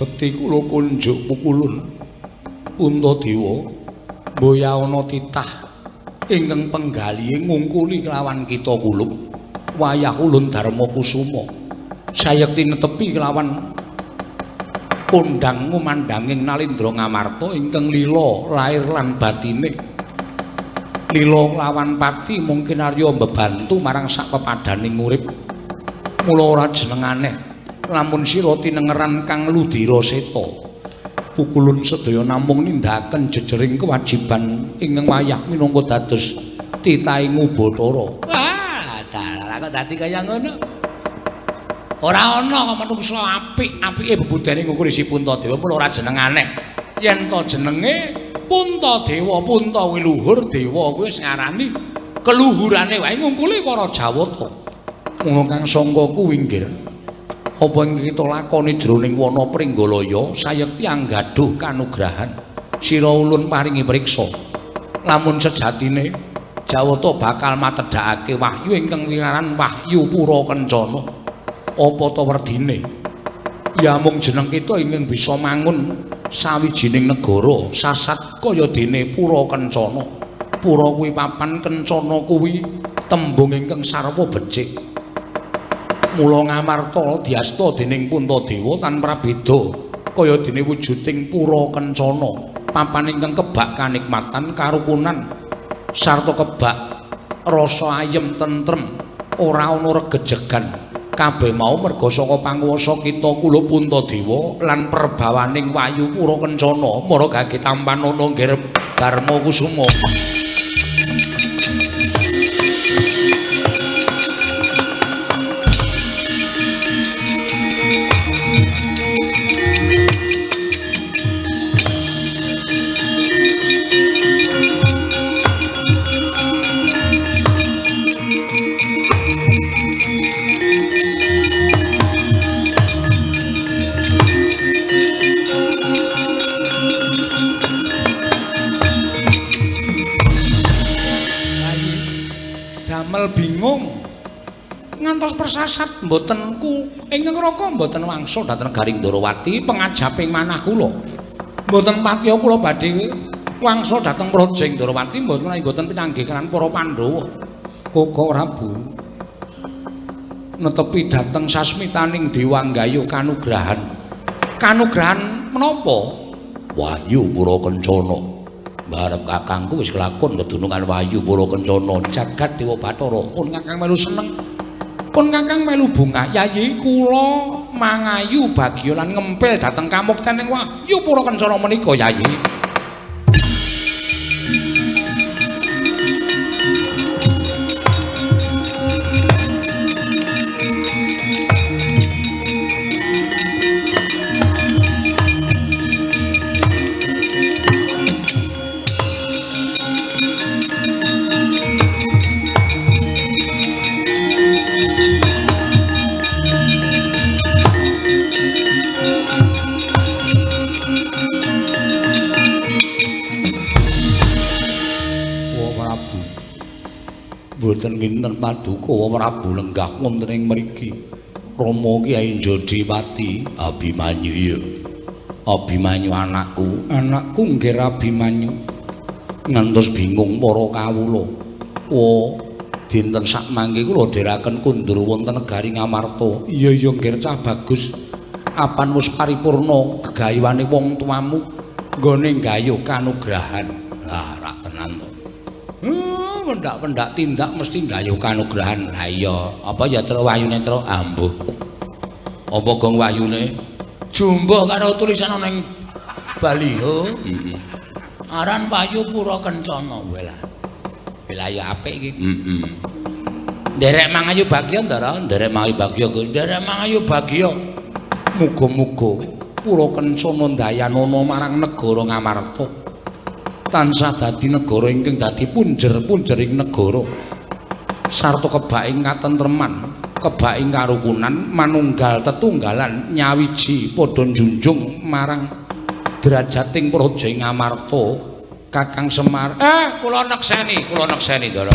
Bekti kula kunjuk Pukulun Puntadewa mboya ana titah ingkang penggalihe ngungkuli kelawan kita kulub wayah ulun Darma Kusuma sayekti netepi kelawan kondang ngumandhanging Nalendra Ngamarta ingkang lila lair lan batine lila lawan pati mungkin arya mbebantu marang sak pepadaning urip mula ora jeneng aneh lamun sira tinengeran kang ludira seta Pukulun sedaya namung nindakaken jejering kewajiban ingkang wayah minangka dados titahing Bathara. Wah, dalah kok dadi kaya ngono. Ora ana manungsa apik-apike bebudane ngukuri si Puntadewa mula ora jeneng aneh. Yen to jenenge Puntadewa, Punta kuwi luhur, dewa kuwi wis ngarani keluhurane wae ngungkuli para Jawata. Mula kang sangka kuwi nggih apa ing kita lakoni jroning wana Pringgalaya sayekti anggaduh kanugrahan sira ulun paringi priksa lamun sejatine Jawata bakal matedhakake wahyu ingkang winaran wahyu Pura Kencana apa ta werdine ya mung jeneng kita ingkang bisa mangun sawijining negara sasat kaya dene Pura Kencana. Pura kuwi papan, Kencana kuwi tembung ingkang sarwa becik. Mula Ngamarta diasta dening Puntadewa tanpa beda kaya dene wujuding Pura Kencana, papan ingkang kebak kanikmatan karukunan sarta kebak rasa ayem tentrem, ora ana regejegan kabeh mau merga saka panguwasa kita kula Puntadewa lan perbawaning Wayu Pura Kencana mara gage tampan ana nggih Darma Kusuma. Bingung ngantos persasat mboten ing neraka mboten wangsul dhateng Garing Ndorowati pengajaping manah kula mboten patiya kula badhe wangsul dhateng Projeng Ndorowati mboten pinanggih kalan para Pandhawa Koko Prabu netepi dhateng sasmitaning Dewanggayu kanugrahan menapa Wayu Pura Kencana barep kakangku wis kelakon kedunungan Wayu Pura Kencana jagat Dewa Bathara pun kakang melu seneng pun kakang melu bungah yayi kula mangayu bagya lan ngempil dhateng kamuktening Wayu Pura Kencana menika yayi boten kinten paduka Prabu lenggah wonten ing mriki Rama Kyai Jodipati Abimanyu ya Abimanyu anakku nggih Abimanyu ngantos bingung para kawula dinten sak mangke kula dherekaken kundur wonten negari Ngamarta iya nggih cah bagus apan wis paripurna gegayuhane wong tuamu nggone gayuh kanugrahan ra tenan to pendak-pendak tindak mesti gayuh kanugrahan. Ha iya, apa ya Tru Wahyune Tru ambuh. Apa gong wahyune jumbuh karo tulisan ning baliho. Heeh. Aran Wayu Pura Kencana welah. Wilayah apik iki. Heeh. Nderek mangayu bagya ndara, nderek mangayu bagya, nderek mangayu bagya. Muga-muga Pura Kencana ndayanana marang negara Ngamarta. Tansah dadi negara ingkang dadi punjer-punjering negara sarta kebaking katentreman kebaking karukunan manunggal tetunggalan nyawiji padha njunjung marang derajating Projeng Ngamarta Kakang Semar kula nekseni Ndara